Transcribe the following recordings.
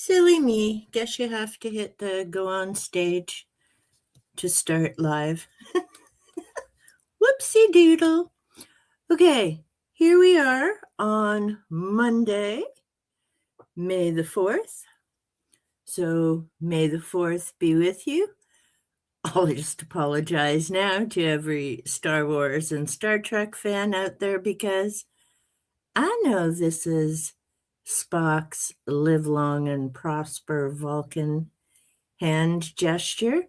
Silly me. Guess you have to hit the go on stage to start live. Whoopsie doodle. Okay, here we are on Monday, May the 4th. So May the 4th be with you. I'll just apologize now to every Star Wars and Star Trek fan out there because I know this is Spock's live long and prosper Vulcan hand gesture.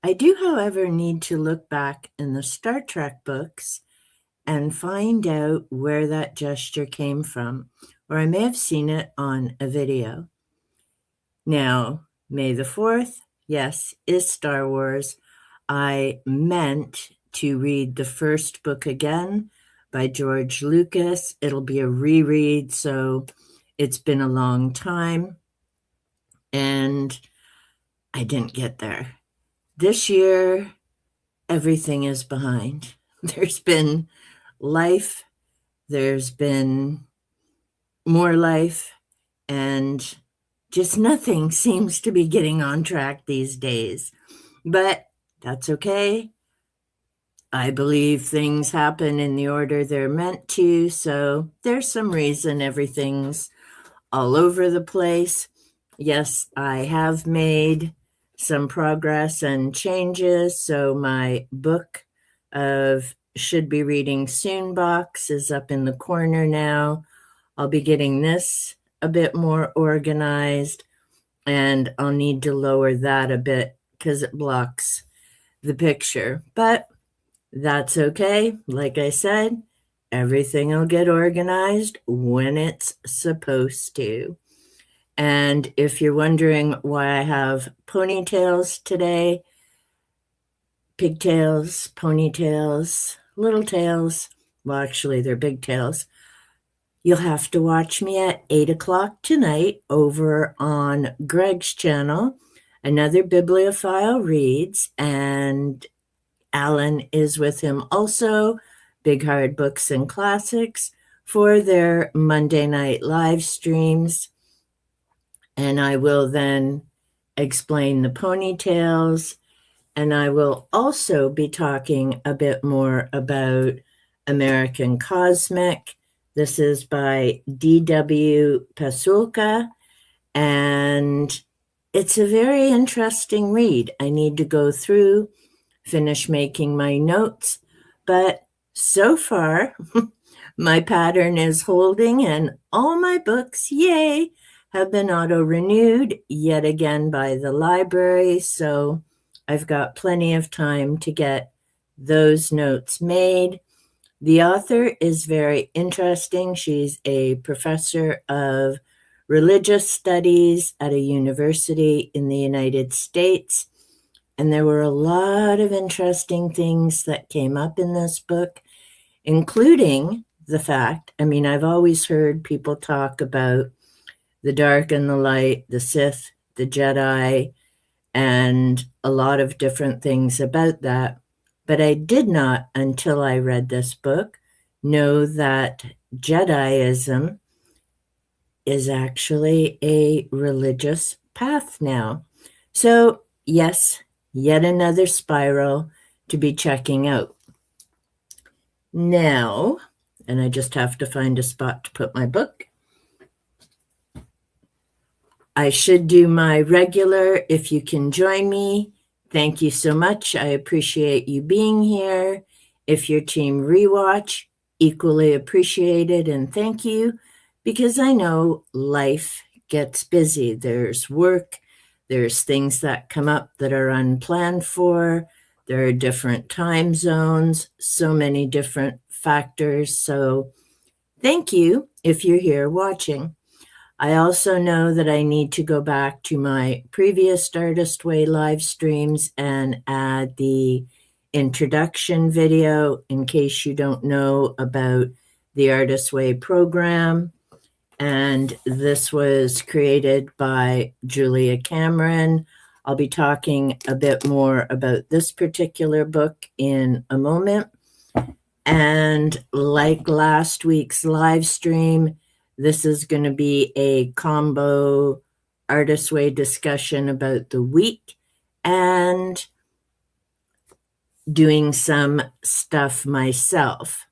I do, however, need to look back in the Star Trek books and find out where that gesture came from, or I may have seen it on a video. Now, May the 4th, yes, is Star Wars. I meant to read the first book again by George Lucas. It'll be a reread, so it's been a long time, and I didn't get there. This year, everything is behind. There's been life, there's been more life, and just nothing seems to be getting on track these days. But that's okay. I believe things happen in the order they're meant to, so there's some reason everything's all over the place. Yes, I have made some progress and changes. So my book of Should Be Reading Soon box is up in the corner now. I'll be getting this a bit more organized, and I'll need to lower that a bit because it blocks the picture. But that's okay. Like I said, everything will get organized when it's supposed to. And if you're wondering why I have ponytails today, pigtails, ponytails, little tails, well, actually, they're big tails, you'll have to watch me at 8 o'clock tonight over on Greg's channel. Another Bibliophile Reads, and Alan is with him also, Big Hard Books and Classics, for their Monday night live streams. And I will then explain the ponytails, and I will also be talking a bit more about American Cosmic. This is by D.W. Pasulka, and it's a very interesting read. I need to go through, finish making my notes, but so far, my pattern is holding, and all my books, yay, have been auto-renewed yet again by the library, so I've got plenty of time to get those notes made. The author is very interesting. She's a professor of religious studies at a university in the United States, and there were a lot of interesting things that came up in this book, including the fact, I've always heard people talk about the dark and the light, the Sith, the Jedi, and a lot of different things about that. But I did not, until I read this book, know that Jediism is actually a religious path now. So, yes, yet another spiral to be checking out. Now, and I just have to find a spot to put my book. I should do my regular, if you can join me. Thank you so much. I appreciate you being here. If you're team rewatch, equally appreciated, and thank you, because I know life gets busy. There's work, there's things that come up that are unplanned for, there are different time zones, so many different factors. So thank you if you're here watching. I also know that I need to go back to my previous Artist Way live streams and add the introduction video in case you don't know about the Artist Way program. And this was created by Julia Cameron. I'll be talking a bit more about this particular book in a moment. And like last week's live stream, this is going to be a combo Artist Way discussion about the week and doing some stuff myself.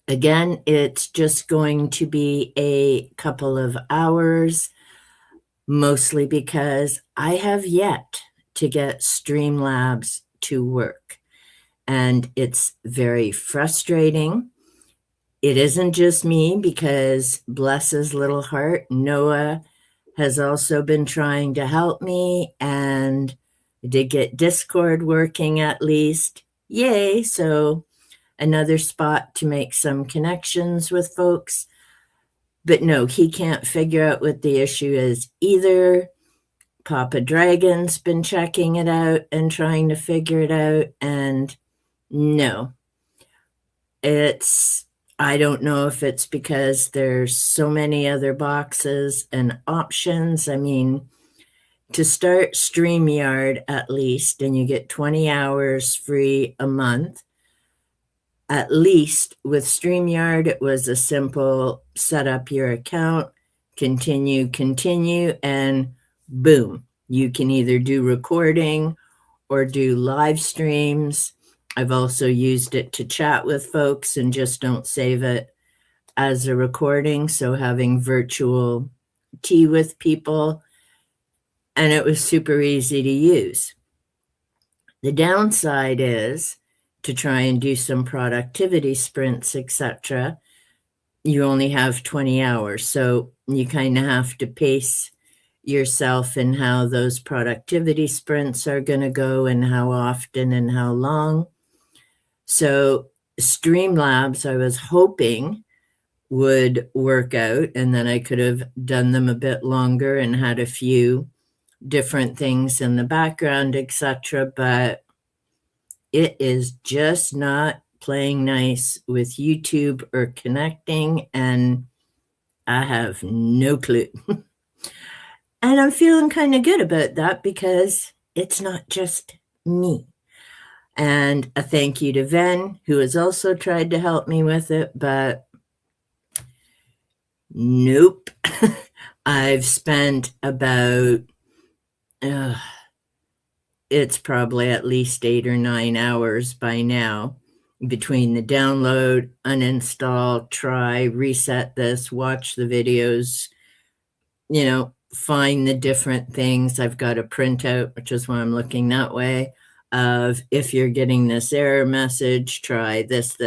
Again, it's just going to be a couple of hours, mostly because I have yet to get Streamlabs to work. And it's very frustrating. It isn't just me, because bless his little heart, Noah has also been trying to help me, and I did get Discord working at least. Yay! So another spot to make some connections with folks. But no, he can't figure out what the issue is either. Papa Dragon's been checking it out and trying to figure it out, and no, I don't know if it's because there's so many other boxes and options. I mean, to start StreamYard at least, and you get 20 hours free a month. At least with StreamYard, it was a simple set up your account, continue, and boom, you can either do recording or do live streams. I've also used it to chat with folks and just don't save it as a recording. So having virtual tea with people, and it was super easy to use. The downside is to try and do some productivity sprints, etc. You only have 20 hours. So you kind of have to pace yourself in how those productivity sprints are going to go and how often and how long. So Streamlabs, I was hoping would work out, and then I could have done them a bit longer and had a few different things in the background, etc. But it is just not playing nice with YouTube or connecting, and I have no clue. And I'm feeling kind of good about that because it's not just me. And a thank you to Ven, who has also tried to help me with it, but nope. I've spent about, it's probably at least 8 or 9 hours by now between the download, uninstall, try, reset this, watch the videos, find the different things. I've got a printout, which is why I'm looking that way, of if you're getting this error message, try this.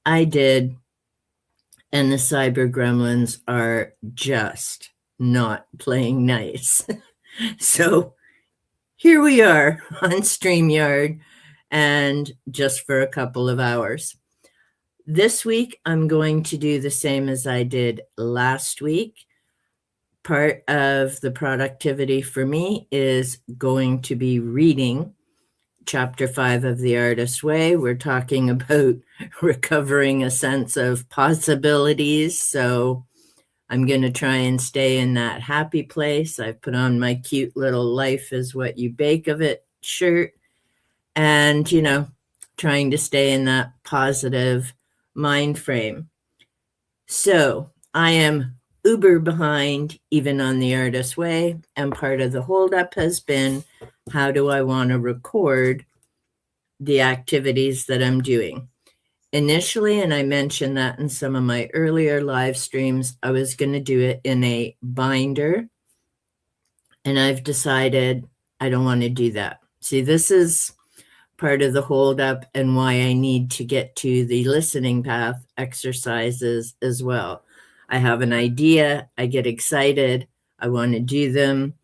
I did, and the cyber gremlins are just not playing nice. So here we are on StreamYard, and just for a couple of hours. This week, I'm going to do the same as I did last week. Part of the productivity for me is going to be reading Chapter 5 of The Artist's Way. We're talking about recovering a sense of possibilities. So I'm going to try and stay in that happy place. I've put on my cute little "Life is What You Bake of It" shirt, and, trying to stay in that positive mind frame. So I am uber behind, even on The Artist's Way, and part of the holdup has been, how do I want to record the activities that I'm doing? Initially, and I mentioned that in some of my earlier live streams, I was going to do it in a binder, and I've decided I don't want to do that. See, this is part of the holdup and why I need to get to the listening path exercises as well. I have an idea, I get excited, I want to do them,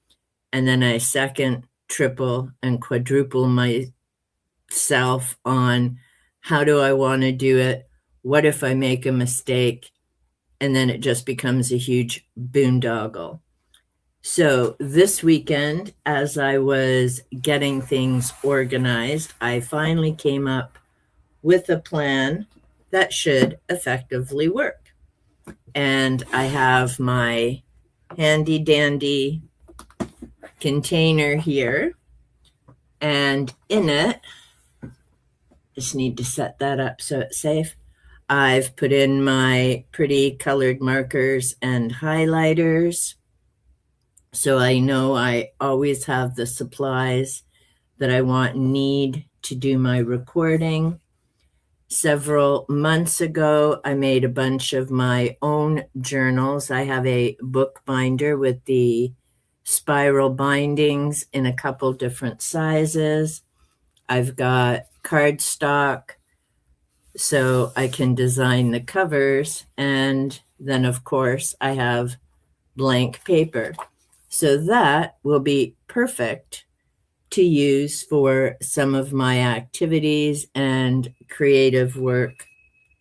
and then I second, triple, and quadruple myself on how do I want to do it? What if I make a mistake? And then it just becomes a huge boondoggle. So this weekend, as I was getting things organized, I finally came up with a plan that should effectively work. And I have my handy dandy container here, and in it, just need to set that up so it's safe. I've put in my pretty colored markers and highlighters, so I know I always have the supplies that I want and need to do my recording. Several months ago, I made a bunch of my own journals. I have a book binder with the spiral bindings in a couple different sizes. I've got cardstock so I can design the covers. And then, of course, I have blank paper. So that will be perfect to use for some of my activities and creative work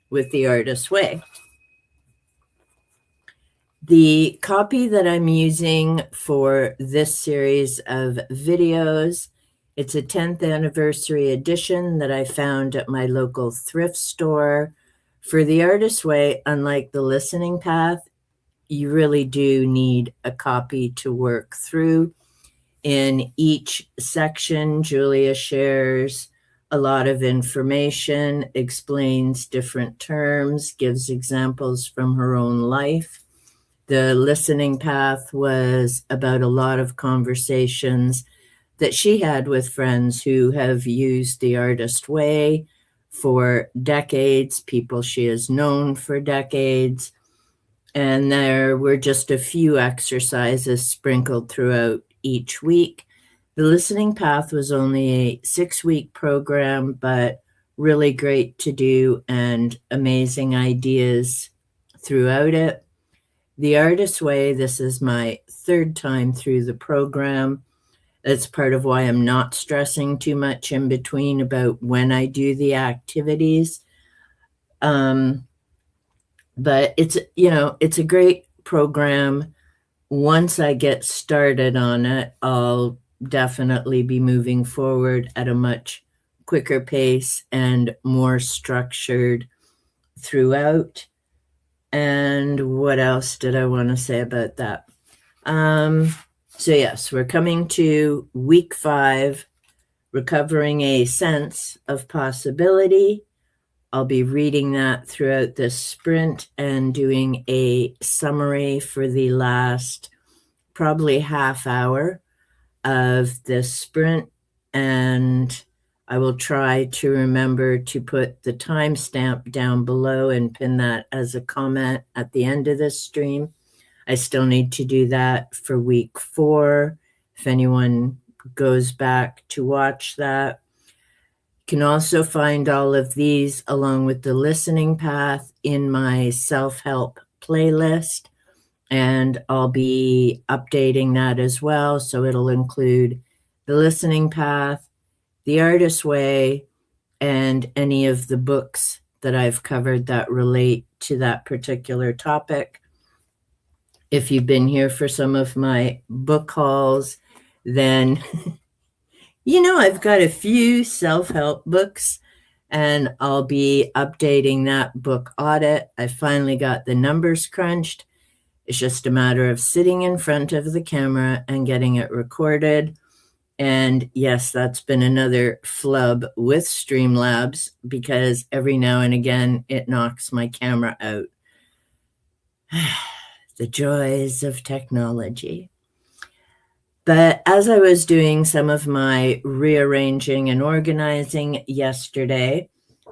with the Artist's Way. The copy that I'm using for this series of videos, it's a 10th anniversary edition that I found at my local thrift store. For the Artist's Way, unlike the listening path, you really do need a copy to work through. In each section, Julia shares a lot of information, explains different terms, gives examples from her own life. The listening path was about a lot of conversations that she had with friends who have used the Artist's Way for decades, people she has known for decades. And there were just a few exercises sprinkled throughout each week. The listening path was only a 6-week program, but really great to do and amazing ideas throughout it. The Artist's Way, this is my 3rd time through the program. That's part of why I'm not stressing too much in between about when I do the activities. But it's a great program. Once I get started on it, I'll definitely be moving forward at a much quicker pace and more structured throughout. And what else did I want to say about that? So yes, we're coming to week 5, recovering a sense of possibility. I'll be reading that throughout this sprint and doing a summary for the last probably half hour of this sprint. And I will try to remember to put the timestamp down below and pin that as a comment at the end of this stream. I still need to do that for week 4. If anyone goes back to watch that. You can also find all of these along with the listening path in my self-help playlist. And I'll be updating that as well. So it'll include the listening path, the Artist's Way, and any of the books that I've covered that relate to that particular topic. If you've been here for some of my book hauls, then I've got a few self-help books, and I'll be updating that book audit. I finally got the numbers crunched. It's just a matter of sitting in front of the camera and getting it recorded. And yes, that's been another flub with Streamlabs because every now and again it knocks my camera out. The joys of technology. But as I was doing some of my rearranging and organizing yesterday,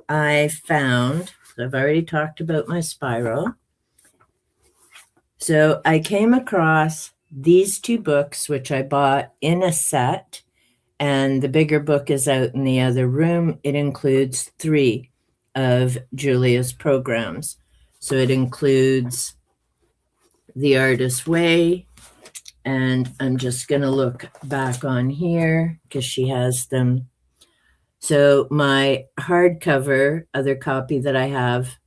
I found, I've already talked about my spiral. So I came across these 2 books, which I bought in a set, and the bigger book is out in the other room. It includes 3 of Julia's programs. So it includes The Artist's Way, and I'm just going to look back on here because she has them. So my hardcover, other copy that I have,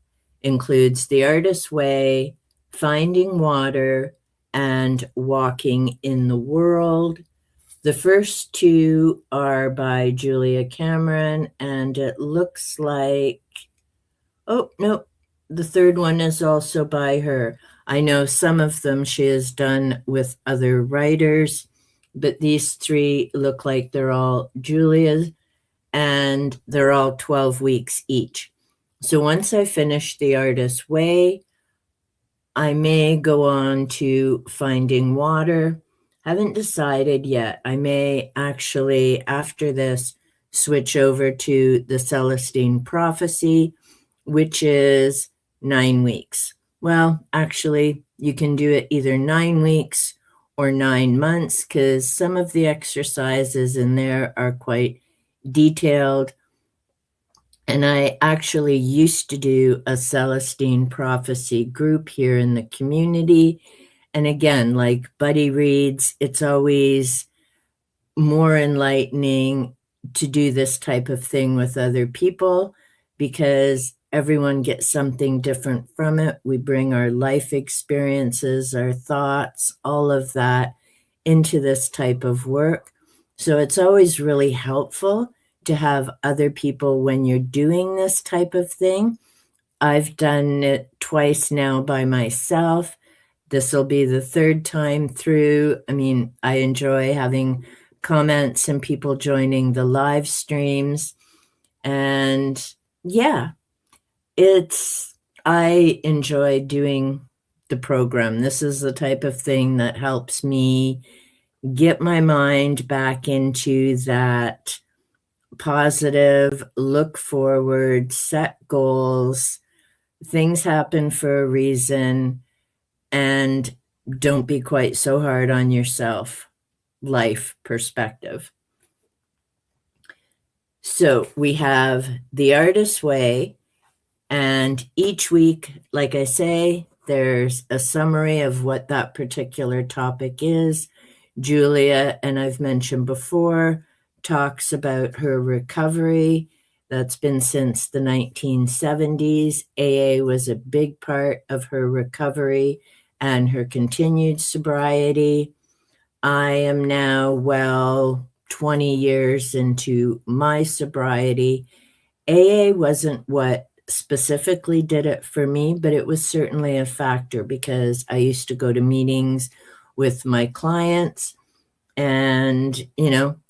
includes The Artist's Way, Finding Water, and Walking in the World. The first 2 are by Julia Cameron, and it looks like, oh, no, the 3rd one is also by her. I know some of them she has done with other writers, but these 3 look like they're all Julia's, and they're all 12 weeks each. So once I finish The Artist's Way, I may go on to Finding Water. Haven't decided yet. I may actually, after this, switch over to the Celestine Prophecy, which is 9 weeks. Well, actually, you can do it either 9 weeks or 9 months because some of the exercises in there are quite detailed. And I actually used to do a Celestine Prophecy group here in the community. And again, like buddy reads, it's always more enlightening to do this type of thing with other people because everyone gets something different from it. We bring our life experiences, our thoughts, all of that into this type of work. So it's always really helpful to have other people when you're doing this type of thing. I've done it twice now by myself. This will be the third time through. I mean, I enjoy having comments and people joining the live streams. And yeah, I enjoy doing the program. This is the type of thing that helps me get my mind back into that positive, look forward, set goals. Things happen for a reason, and don't be quite so hard on yourself. Life perspective. So we have The Artist's Way, and each week, like I say, there's a summary of what that particular topic is. Julia, and I've mentioned before, talks about her recovery. That's been since the 1970s. AA was a big part of her recovery and her continued sobriety. I am now, 20 years into my sobriety. AA wasn't what specifically did it for me, but it was certainly a factor because I used to go to meetings with my clients and,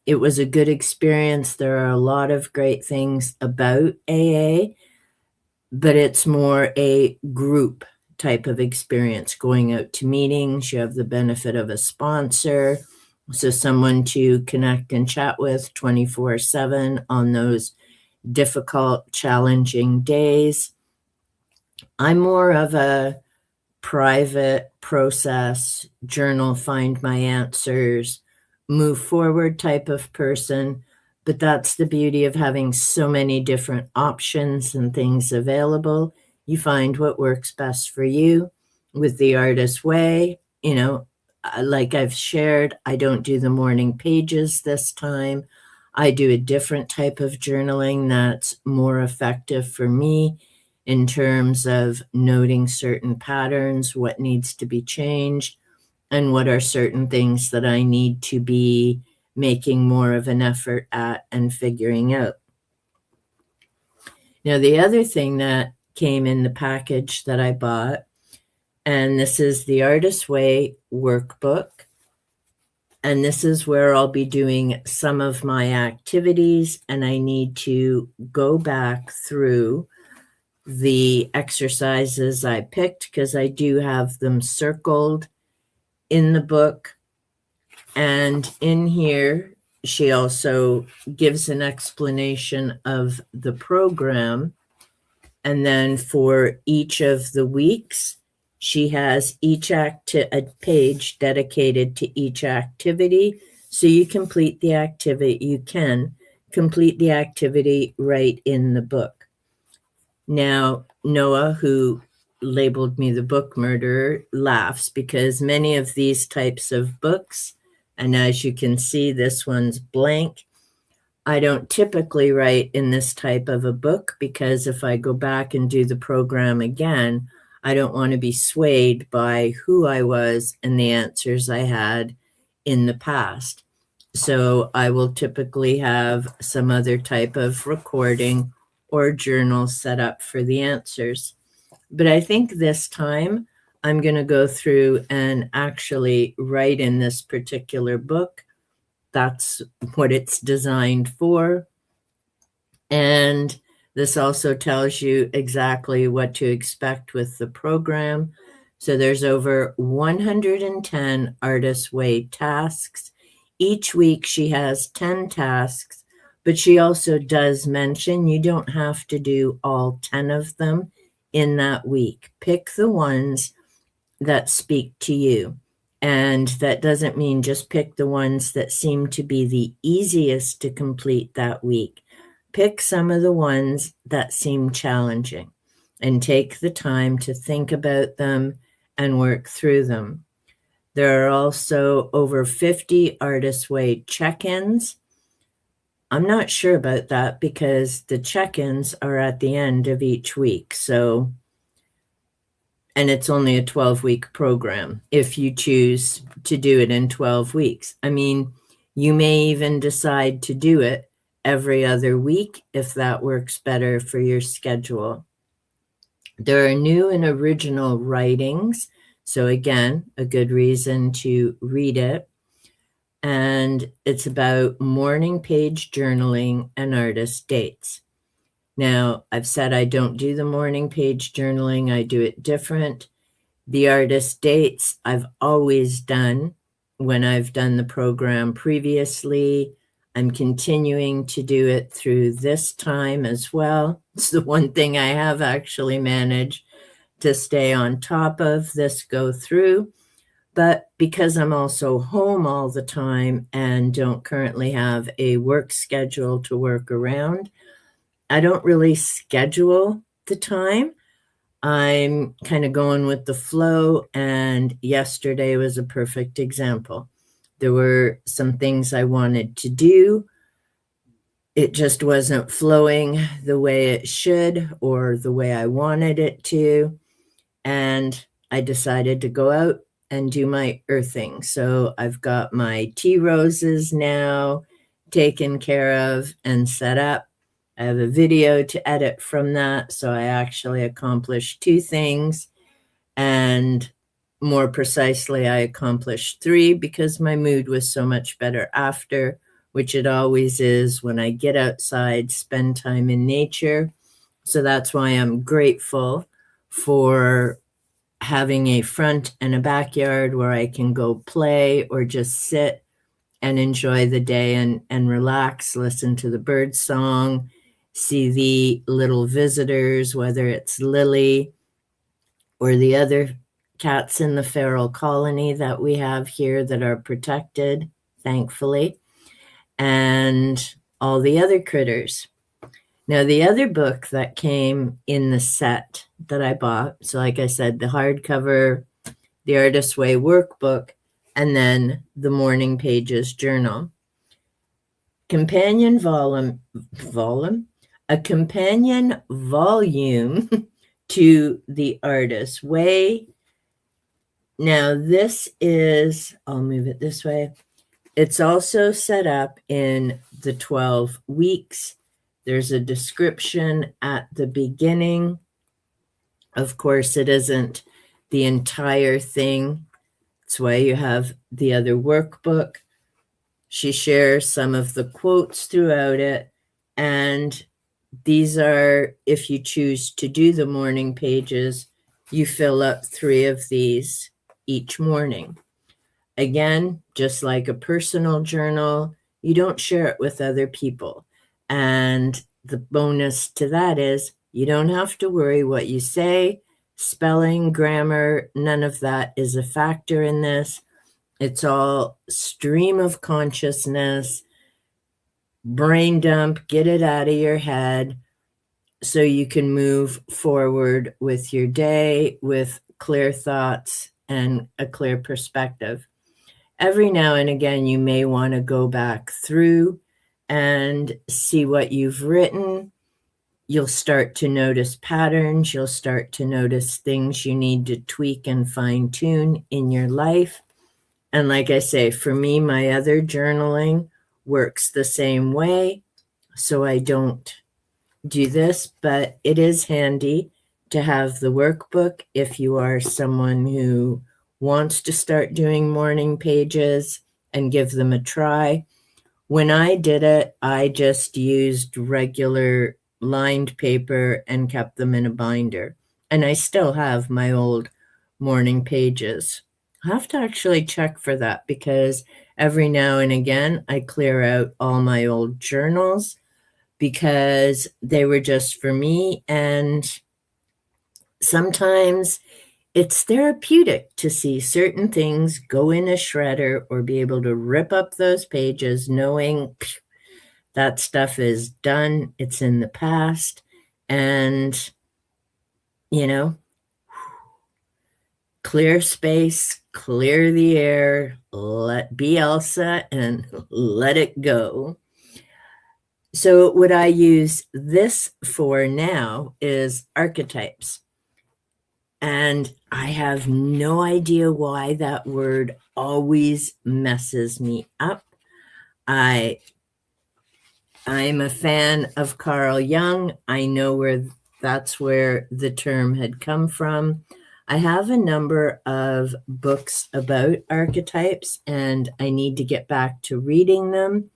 it was a good experience. There are a lot of great things about AA, but it's more a group type of experience. Going out to meetings, you have the benefit of a sponsor, so someone to connect and chat with 24/7 on those difficult, challenging days. I'm more of a private process, journal, find my answers, move forward type of person. But that's the beauty of having so many different options and things available. You find what works best for you. With The Artist's Way, like I've shared, I don't do the morning pages this time. I do a different type of journaling that's more effective for me in terms of noting certain patterns, what needs to be changed, and what are certain things that I need to be making more of an effort at and figuring out. Now, the other thing that came in the package that I bought, and this is the Artist's Way workbook. And this is where I'll be doing some of my activities, and I need to go back through the exercises I picked because I do have them circled in the book. And in here, she also gives an explanation of the program. And then for each of the weeks, she has a page dedicated to each activity. So you can complete the activity right in the book. Now, Noah, who labeled me the book murderer, laughs because many of these types of books, and as you can see, this one's blank. I don't typically write in this type of a book because if I go back and do the program again, I don't want to be swayed by who I was and the answers I had in the past. So I will typically have some other type of recording or journal set up for the answers. But I think this time I'm going to go through and actually write in this particular book. That's what it's designed for. And This also tells you exactly what to expect with the program. So there's over 110 Artist Way tasks. Each week she has 10 tasks, but she also does mention you don't have to do all 10 of them in that week. Pick the ones that speak to you. And that doesn't mean just pick the ones that seem to be the easiest to complete that week. Pick some of the ones that seem challenging and take the time to think about them and work through them. There are also over 50 Artist Way check-ins. I'm not sure about that because the check-ins are at the end of each week. And it's only a 12-week program if you choose to do it in 12 weeks. I mean, you may even decide to do it every other week if that works better for your schedule. There are new and original writings. So again, a good reason to read it. And it's about morning page journaling and artist dates. Now, I've said I don't do the morning page journaling. I do it different. The artist dates I've always done when I've done the program previously. I'm continuing to do it through this time as well. It's the one thing I have actually managed to stay on top of this go through. But because I'm also home all the time and don't currently have a work schedule to work around, I don't really schedule the time. I'm kind of going with the flow, and yesterday was a perfect example. There were some things I wanted to do. It just wasn't flowing the way it should or the way I wanted it to. And I decided to go out and do my earthing. So I've got my tea roses now taken care of and set up. I have a video to edit from that. So I actually accomplished 2 things. And more precisely, I accomplished 3 because my mood was so much better after, which it always is when I get outside, spend time in nature. So that's why I'm grateful for having a front and a backyard where I can go play or just sit and enjoy the day and relax, listen to the bird song, see the little visitors, whether it's Lily or the other cats in the feral colony that we have here that are protected, thankfully, and all the other critters. Now, the other book that came in the set that I bought, so like I said, the hardcover, the Artist Way workbook, and then the Morning Pages journal. A companion volume to the Artist Way. Now, this is, I'll move it this way. It's also set up in the 12 weeks. There's a description at the beginning. Of course, it isn't the entire thing. That's why you have the other workbook. She shares some of the quotes throughout it. And these are, if you choose to do the morning pages, you fill up 3 of these each morning. Again, just like a personal journal, you don't share it with other people. And the bonus to that is you don't have to worry what you say, spelling, grammar, none of that is a factor in this. It's all stream of consciousness, brain dump, get it out of your head so you can move forward with your day with clear thoughts and a clear perspective. Every now and again, you may want to go back through and see what you've written. You'll start to notice patterns. You'll start to notice things you need to tweak and fine tune in your life. And like I say, for me, my other journaling works the same way. So I don't do this, but it is handy to have the workbook if you are someone who wants to start doing morning pages and give them a try. When I did it, I just used regular lined paper and kept them in a binder. And I still have my old morning pages. I have to actually check for that because every now and again I clear out all my old journals because they were just for me. And sometimes it's therapeutic to see certain things go in a shredder or be able to rip up those pages knowing that stuff is done, it's in the past, and, you know, clear space, clear the air, be Elsa and let it go. So what I use this for now is archetypes. And I have no idea why that word always messes me up. I'm a fan of Carl Jung. I know that's where the term had come from. I have a number of books about archetypes, and I need to get back to reading them.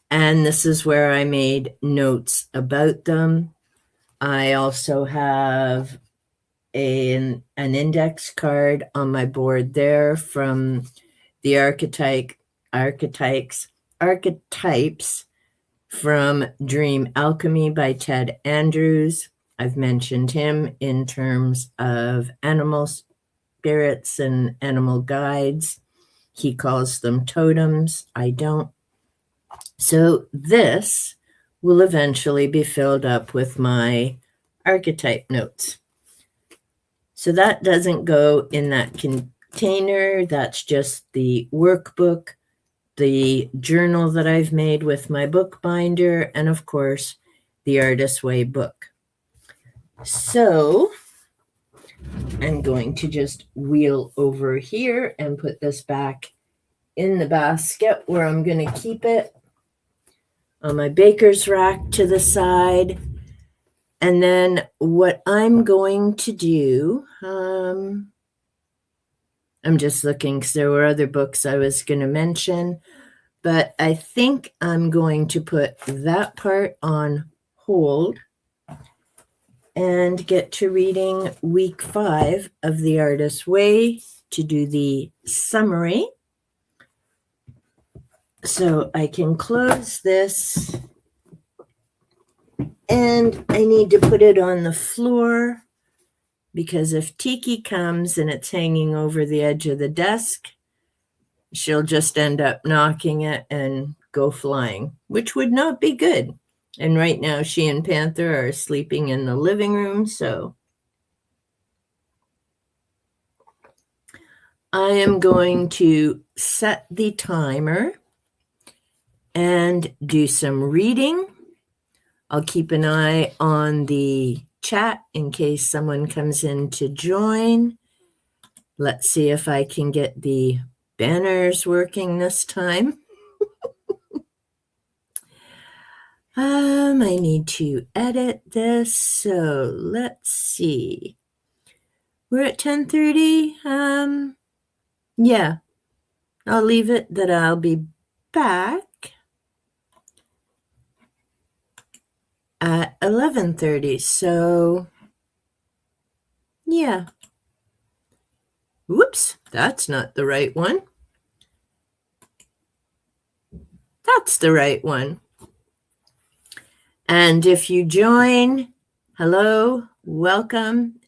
And this is where I made notes about them. I also have an index card on my board there from the archetypes from Dream Alchemy by Ted Andrews. I've mentioned him in terms of animal spirits and animal guides. He calls them totems. I don't. So this will eventually be filled up with my archetype notes. So that doesn't go in that container. That's just the workbook, the journal that I've made with my bookbinder, and of course, the Artist's Way book. So I'm going to just wheel over here and put this back in the basket where I'm going to keep it on my baker's rack to the side. And then what I'm going to do, I'm just looking because there were other books I was going to mention, but I think I'm going to put that part on hold and get to reading week 5 of The Artist's Way to do the summary. So I can close this, and I need to put it on the floor because if Tiki comes and it's hanging over the edge of the desk, she'll just end up knocking it and go flying, which would not be good. And right now she and Panther are sleeping in the living room, so I am going to set the timer and do some reading. I'll keep an eye on the chat in case someone comes in to join. Let's see if I can get the banners working this time. I need to edit this, so let's see. We're at 10:30. Yeah, I'll leave it that I'll be back at 11:30. So, yeah. Whoops, that's not the right one. That's the right one. And if you join, hello, welcome.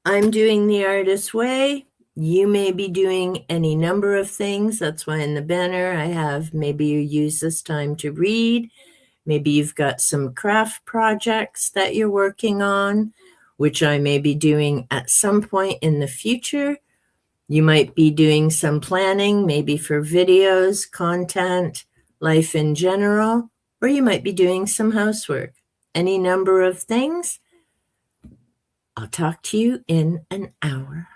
I'm doing The Artist's Way. You may be doing any number of things. That's why in the banner I have maybe you use this time to read. Maybe you've got some craft projects that you're working on, which I may be doing at some point in the future. You might be doing some planning, maybe for videos, content, life in general, or you might be doing some housework. Any number of things. I'll talk to you in an hour.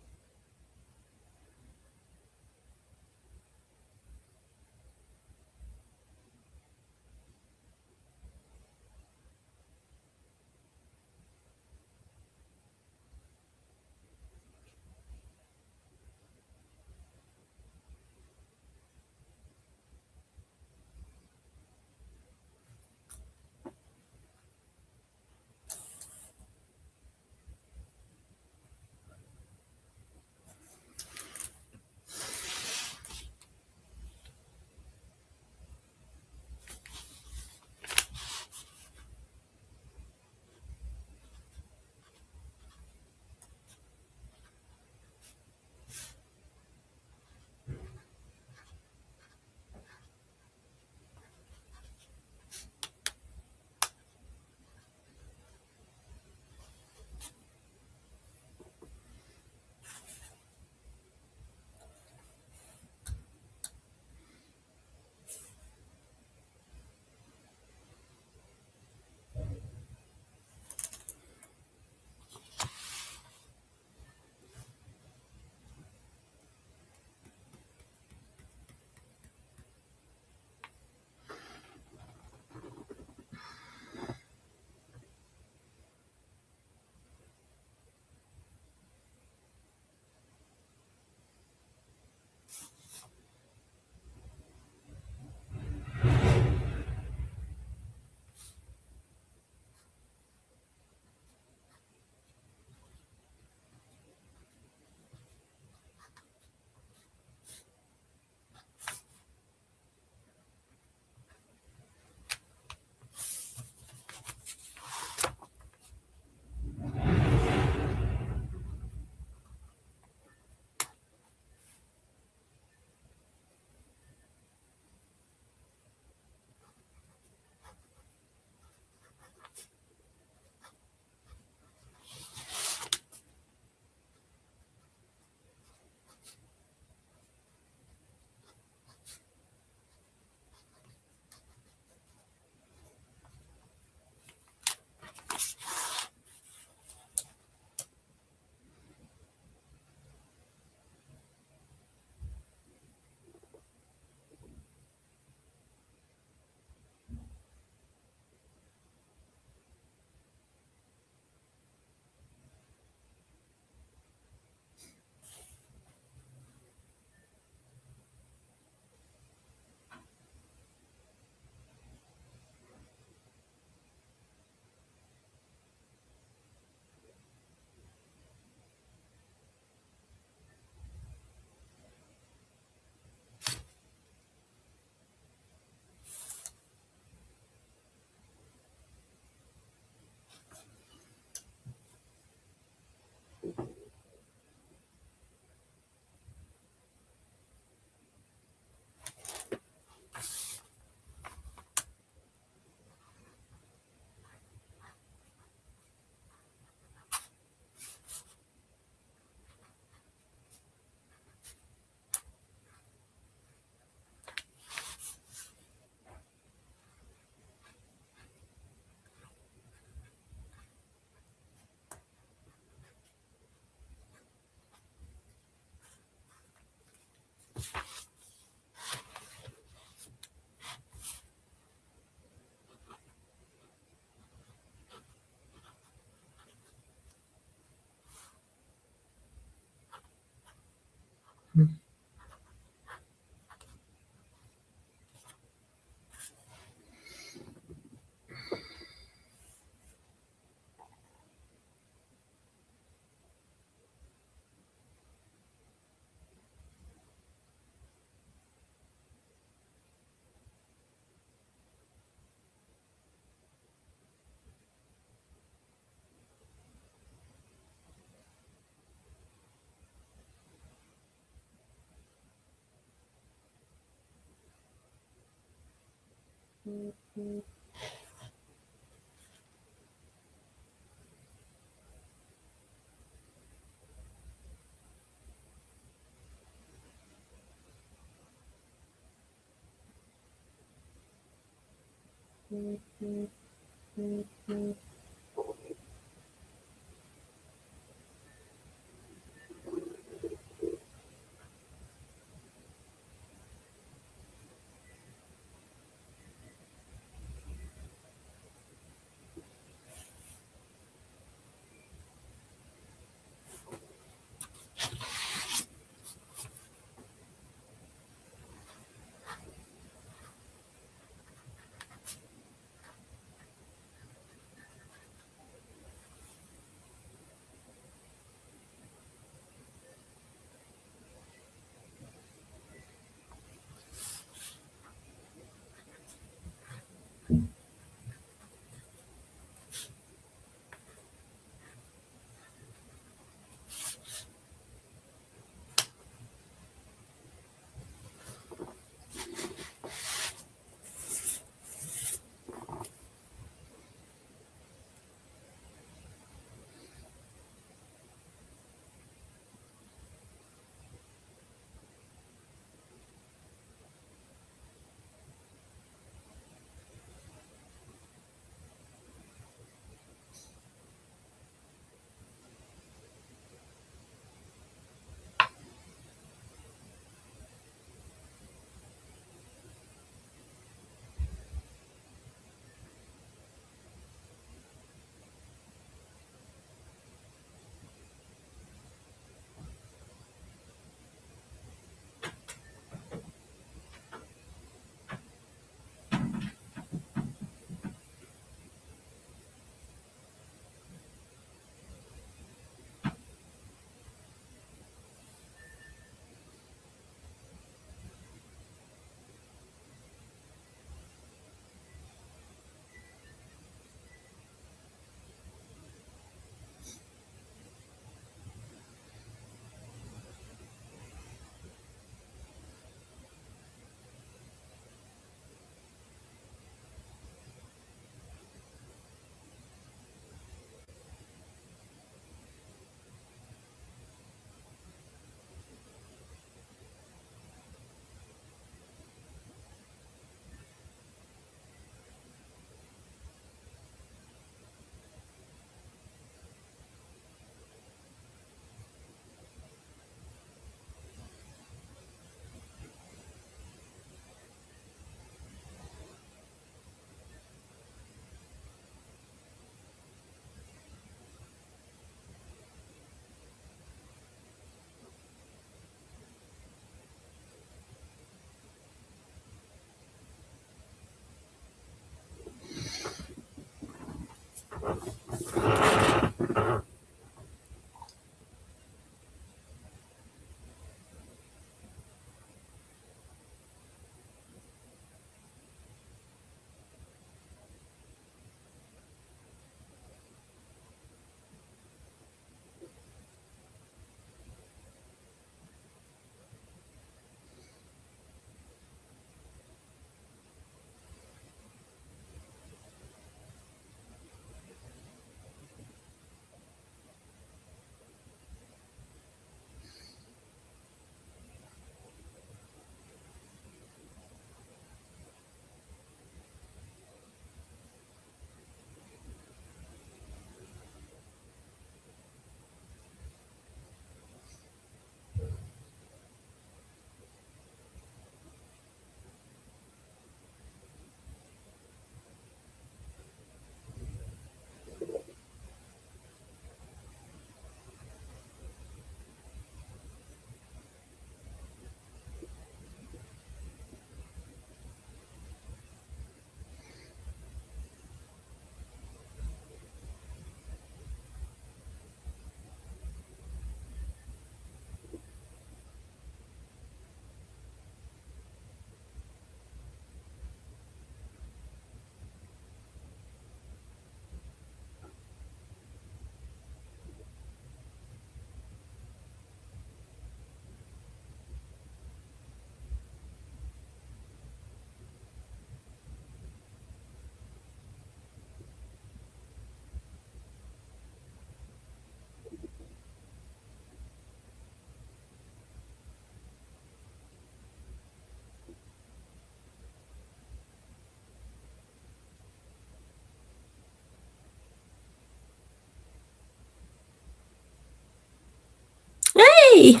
Yay!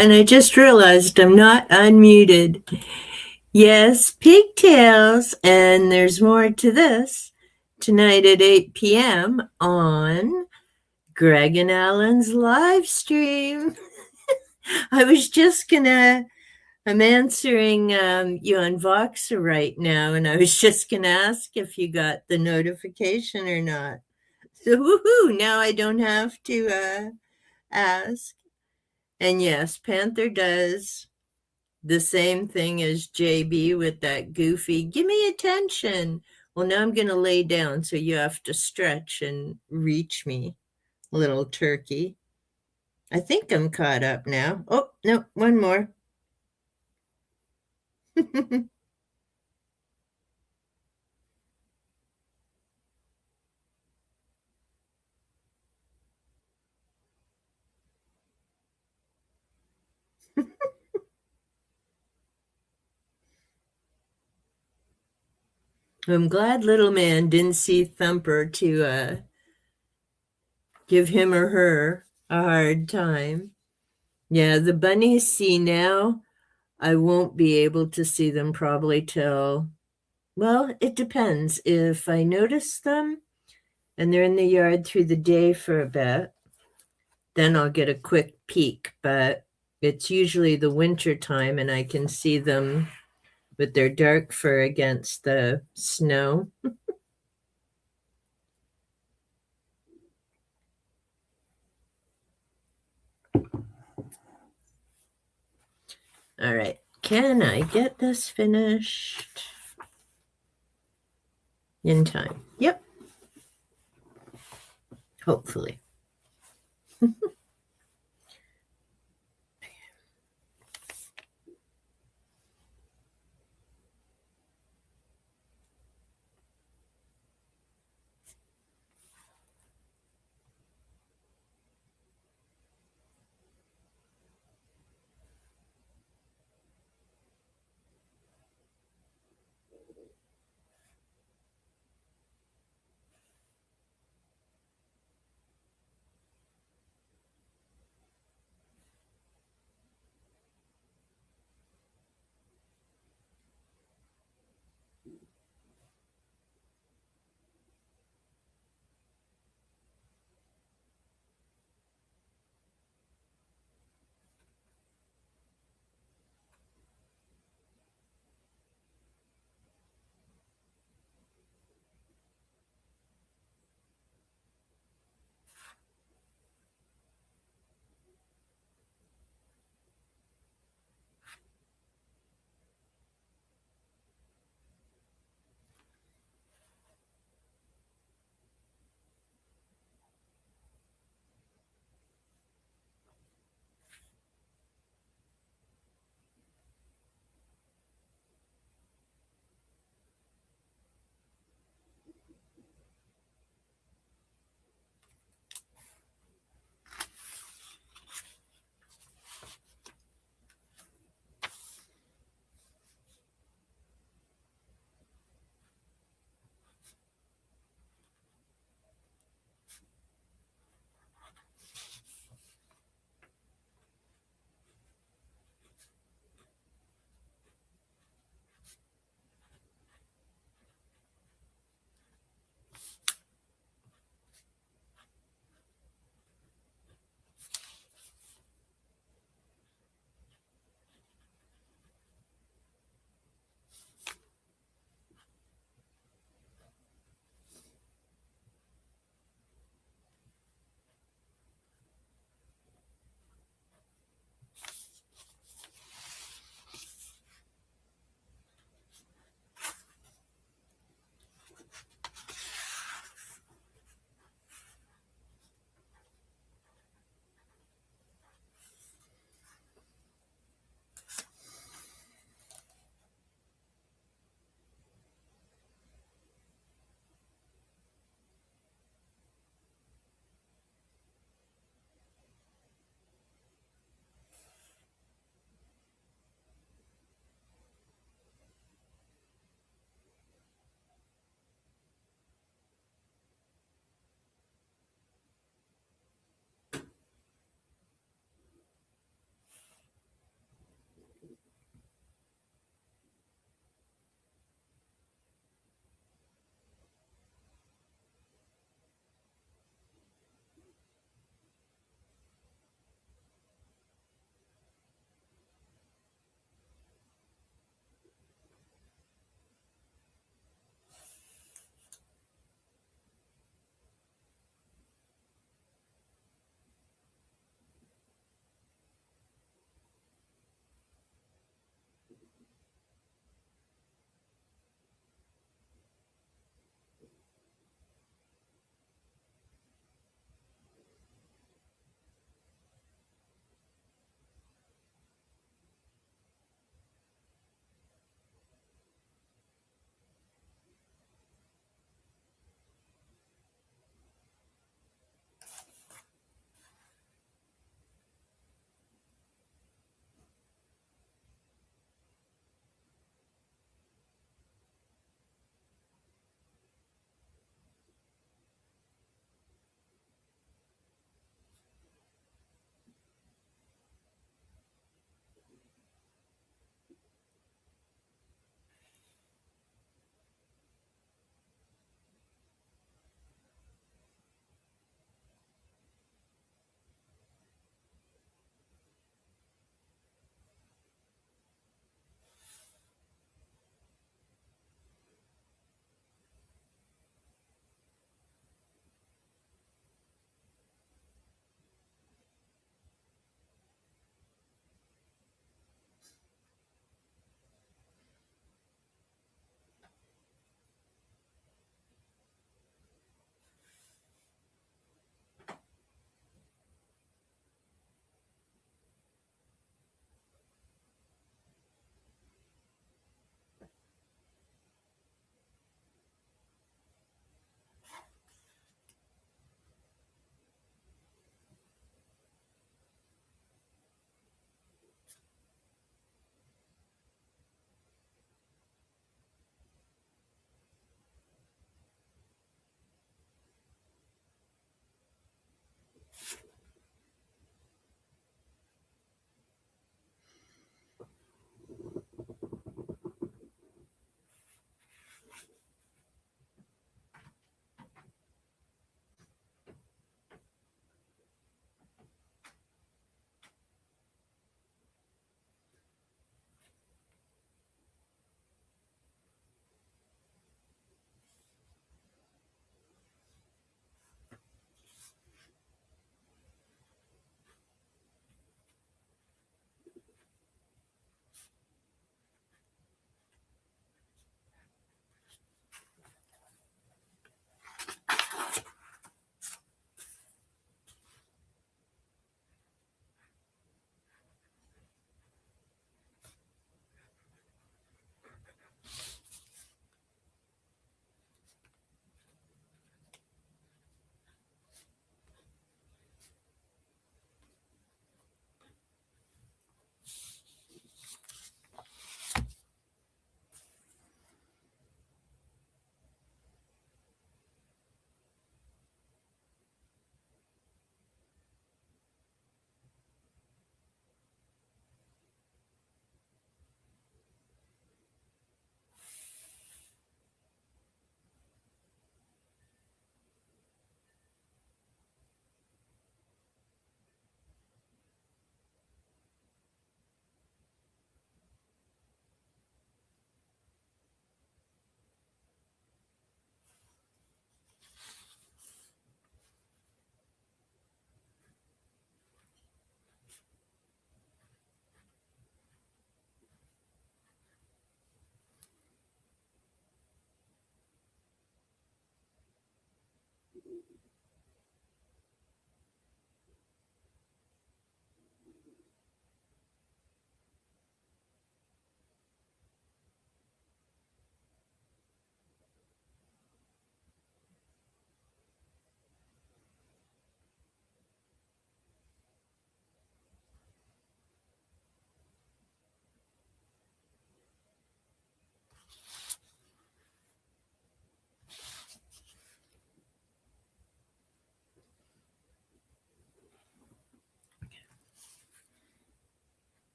And I just realized I'm not unmuted. Yes, pigtails, and there's more to this tonight at 8 p.m. on Greg and Alan's live stream. I was just gonna, I'm answering you on Voxer right now, and I was just gonna ask if you got the notification or not. So, woohoo, now I don't have to ask. And yes, Panther does the same thing as JB with that goofy, give me attention. Well, now I'm going to lay down, so you have to stretch and reach me, little turkey. I think I'm caught up now. Oh, no, one more. I'm glad little man didn't see Thumper to give him or her a hard time. Yeah, the bunnies see now. I won't be able to see them probably till, well, it depends. If I notice them and they're in the yard through the day for a bit, then I'll get a quick peek. But it's usually the winter time and I can see them with their dark fur against the snow. All right. Can I get this finished in time? Yep. Hopefully.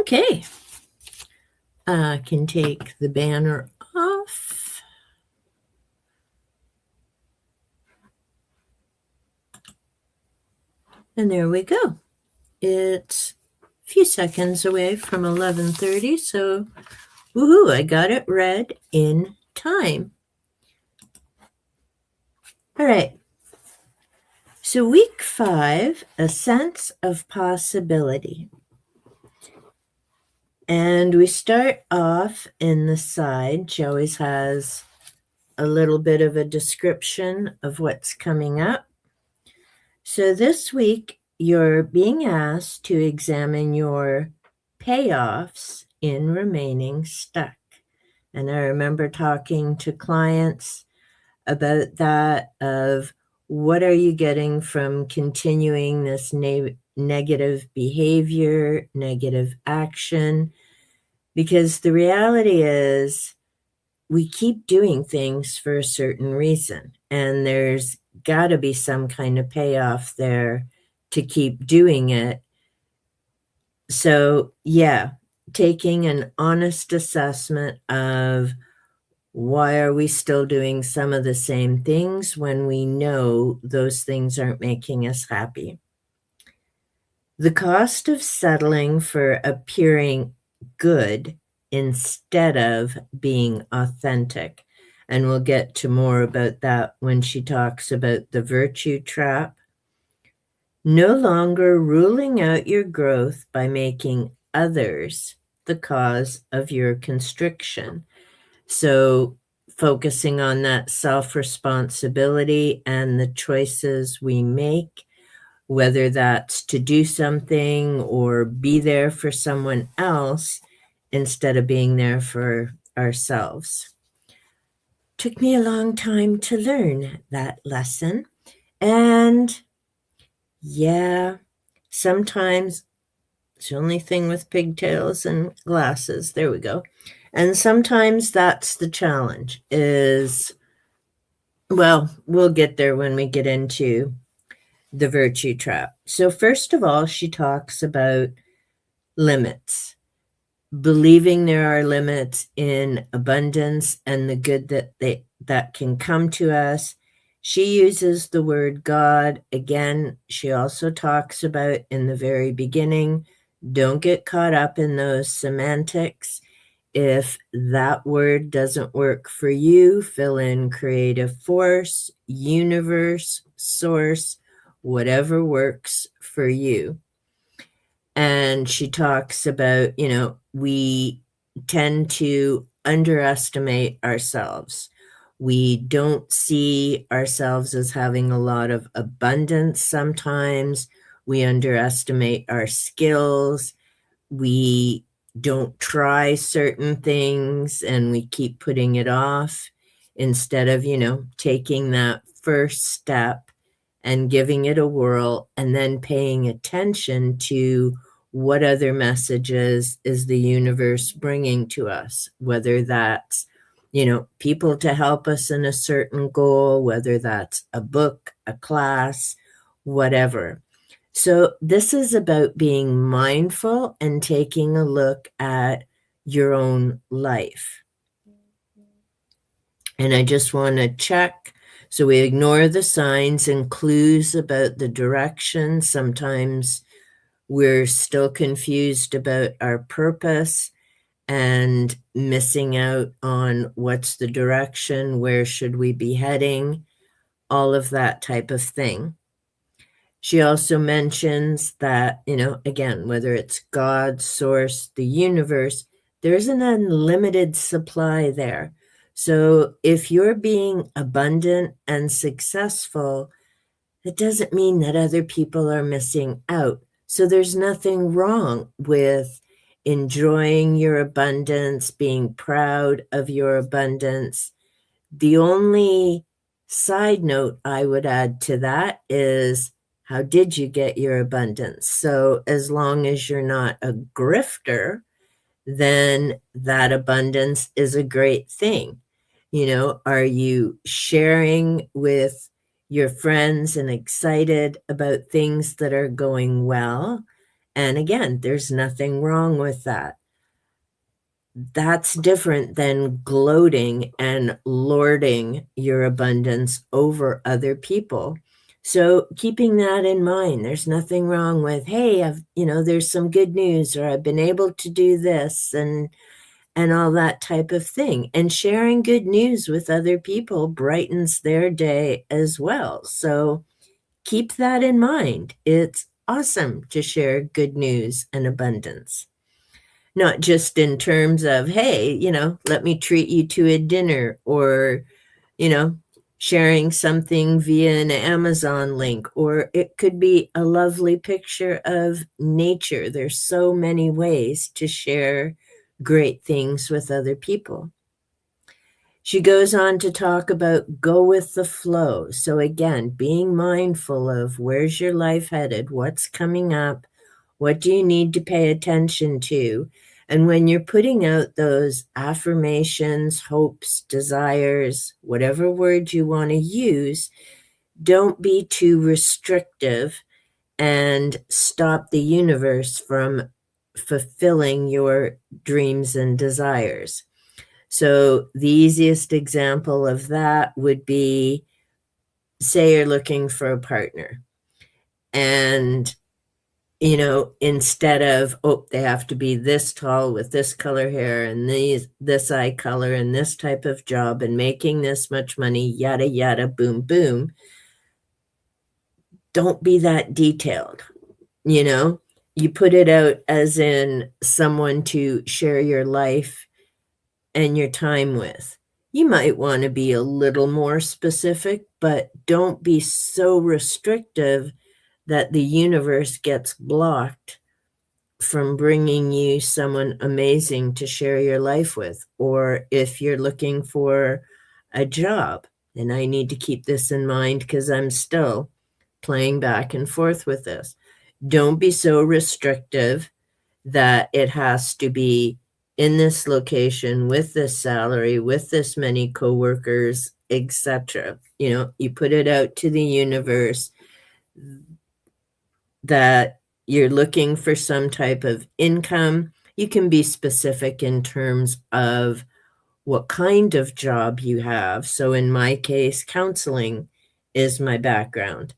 Okay. I can take the banner off. And there we go. It's a few seconds away from 11:30, so woohoo, I got it read in time. All right. So week 5, a sense of possibility. And we start off in the side. She always has a little bit of a description of what's coming up. So this week, you're being asked to examine your payoffs in remaining stuck. And I remember talking to clients about that of what are you getting from continuing this negative behavior, negative action? Because the reality is we keep doing things for a certain reason, and there's got to be some kind of payoff there to keep doing it. So, yeah, taking an honest assessment of why are we still doing some of the same things when we know those things aren't making us happy? The cost of settling for appearing good instead of being authentic. And we'll get to more about that when she talks about the virtue trap. No longer ruling out your growth by making others the cause of your constriction. So, focusing on that self-responsibility and the choices we make, whether that's to do something or be there for someone else instead of being there for ourselves. Took me a long time to learn that lesson. And yeah, sometimes it's the only thing with pigtails and glasses. There we go. And sometimes that's the challenge is, well, we'll get there when we get into the virtue trap. So first of all, she talks about limits, believing there are limits in abundance and the good that can come to us. She uses the word God. Again, she also talks about in the very beginning, don't get caught up in those semantics. If that word doesn't work for you, fill in creative force, universe, source, whatever works for you. And she talks about, we tend to underestimate ourselves. We don't see ourselves as having a lot of abundance sometimes. We underestimate our skills. We don't try certain things and we keep putting it off instead of, taking that first step and giving it a whirl and then paying attention to what other messages is the universe bringing to us, whether that's, people to help us in a certain goal, whether that's a book, a class, whatever. So this is about being mindful and taking a look at your own life. And I just want to check. So we ignore the signs and clues about the direction. Sometimes we're still confused about our purpose and missing out on what's the direction, where should we be heading, all of that type of thing. She also mentions that, again, whether it's God, source, the universe, there's an unlimited supply there. So if you're being abundant and successful, it doesn't mean that other people are missing out. So there's nothing wrong with enjoying your abundance, being proud of your abundance. The only side note I would add to that is, how did you get your abundance? So as long as you're not a grifter, then that abundance is a great thing. Are you sharing with your friends and excited about things that are going well And again, there's nothing wrong with that. That's different than gloating and lording your abundance over other people. So keeping that in mind, there's nothing wrong with, hey, there's some good news, or I've been able to do this, and all that type of thing. And sharing good news with other people brightens their day as well. So keep that in mind. It's awesome to share good news and abundance, not just in terms of, hey, let me treat you to a dinner, or, you know, sharing something via an Amazon link, or it could be a lovely picture of nature. There's so many ways to share great things with other people. She goes on to talk about go with the flow. So again, being mindful of where's your life headed, what's coming up, what do you need to pay attention to? And when you're putting out those affirmations, hopes, desires, whatever word you want to use, don't be too restrictive and stop the universe from fulfilling your dreams and desires. So the easiest example of that would be, say you're looking for a partner, and instead of, they have to be this tall with this color hair and this eye color and this type of job and making this much money, yada, yada, boom, boom. Don't be that detailed. You put it out as in someone to share your life and your time with. You might want to be a little more specific, but don't be so restrictive that the universe gets blocked from bringing you someone amazing to share your life with. Or if you're looking for a job, and I need to keep this in mind because I'm still playing back and forth with this, don't be so restrictive that it has to be in this location with this salary, with this many coworkers, etc. You put it out to the universe that you're looking for some type of income. You can be specific in terms of what kind of job you have. So in my case, counseling is my background.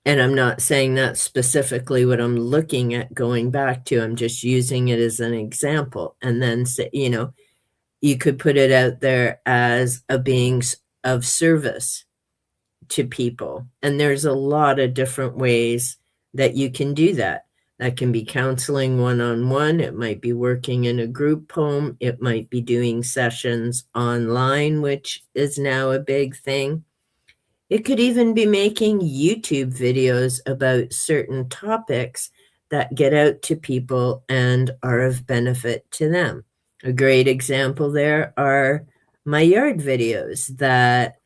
And I'm not saying that's specifically what I'm looking at going back to. I'm just using it as an example. And then, you could put it out there as a being of service to people. And there's a lot of different ways that you can do that. That can be counseling one-on-one. It might be working in a group home. It might be doing sessions online, which is now a big thing. It could even be making YouTube videos about certain topics that get out to people and are of benefit to them. A great example there are my yard videos that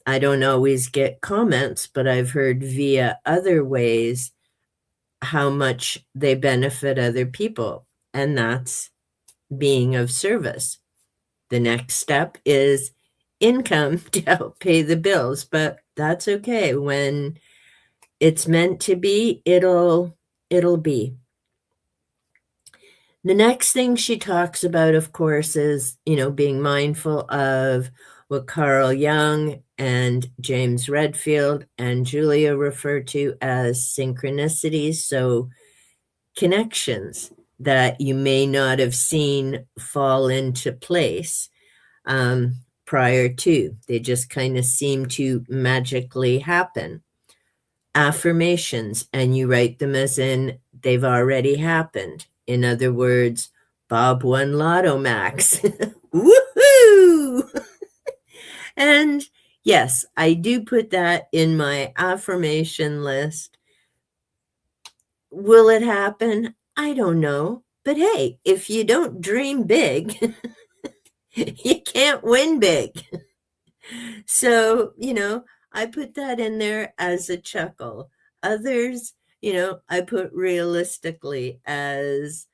I don't always get comments, but I've heard via other ways how much they benefit other people. And that's being of service. The next step is income to help pay the bills, but that's okay. When it's meant to be, it'll be. The next thing she talks about, of course, is, being mindful of what Carl Jung and James Redfield and Julia refer to as synchronicities. So connections that you may not have seen fall into place prior to. They just kind of seem to magically happen. Affirmations, and you write them as in they've already happened. In other words, Bob won Lotto Max. Woohoo! And yes, I do put that in my affirmation list. Will it happen? I don't know. But hey, if you don't dream big, you can't win big. So, I put that in there as a chuckle. Others, I put realistically as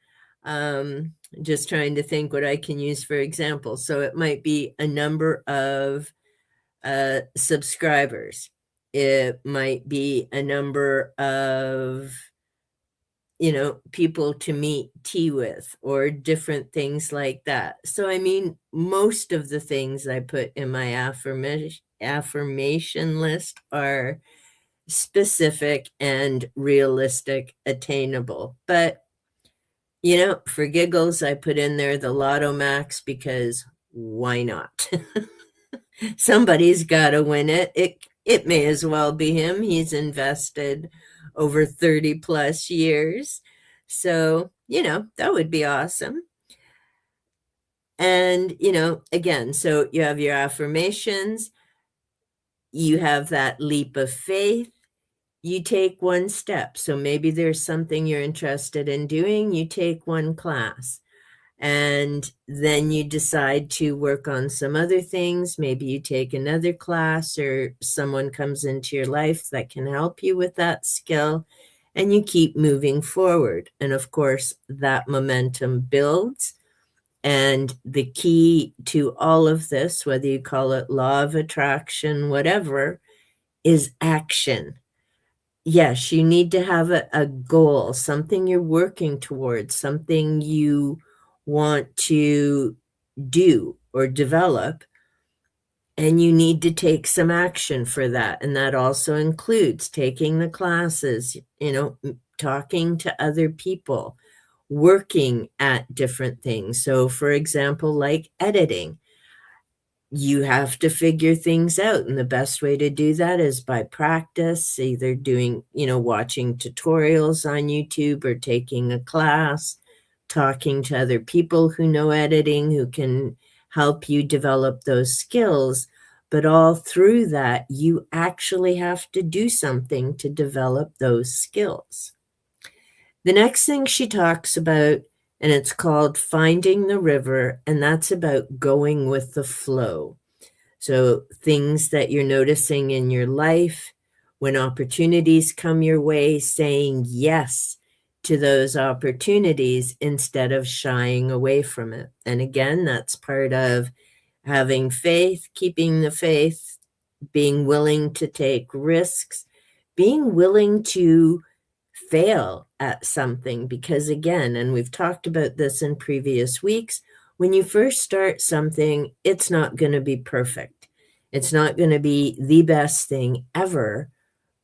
just trying to think what I can use for example. So it might be a number of subscribers. It might be a number of people to meet tea with or different things like that. So, I mean, most of the things I put in my affirmation list are specific and realistic, attainable. But, for giggles, I put in there the Lotto Max because why not? Somebody's got to win it. It may as well be him. He's invested over 30 plus years. So, that would be awesome. And, again, so you have your affirmations, you have that leap of faith, you take one step. So maybe there's something you're interested in doing, you take one class. And then you decide to work on some other things. Maybe you take another class or someone comes into your life that can help you with that skill, and you keep moving forward. And of course, that momentum builds. And the key to all of this, whether you call it law of attraction, whatever, is action. Yes, you need to have a goal, something you're working towards, something you want to do or develop, and you need to take some action for that. And that also includes taking the classes, talking to other people, working at different things. So, for example, like editing, you have to figure things out. And the best way to do that is by practice, either doing, watching tutorials on YouTube or taking a class, talking to other people who know editing, who can help you develop those skills. But all through that, you actually have to do something to develop those skills. The next thing she talks about, and it's called Finding the River, and that's about going with the flow. So things that you're noticing in your life, when opportunities come your way, saying yes to those opportunities instead of shying away from it. And again, that's part of having faith, keeping the faith, being willing to take risks, being willing to fail at something. Because again, and we've talked about this in previous weeks, when you first start something, it's not going to be perfect. It's not going to be the best thing ever,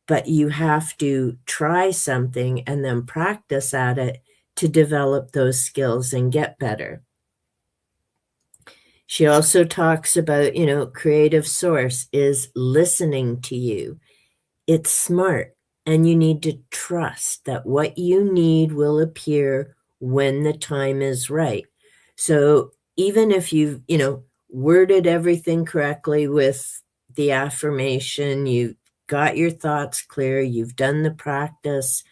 but you have to try something and then practice at it to develop those skills and get better. She also talks about, creative source is listening to you. It's smart, and you need to trust that what you need will appear when the time is right. So even if you've, worded everything correctly with the affirmation, you've got your thoughts clear, you've done the practice,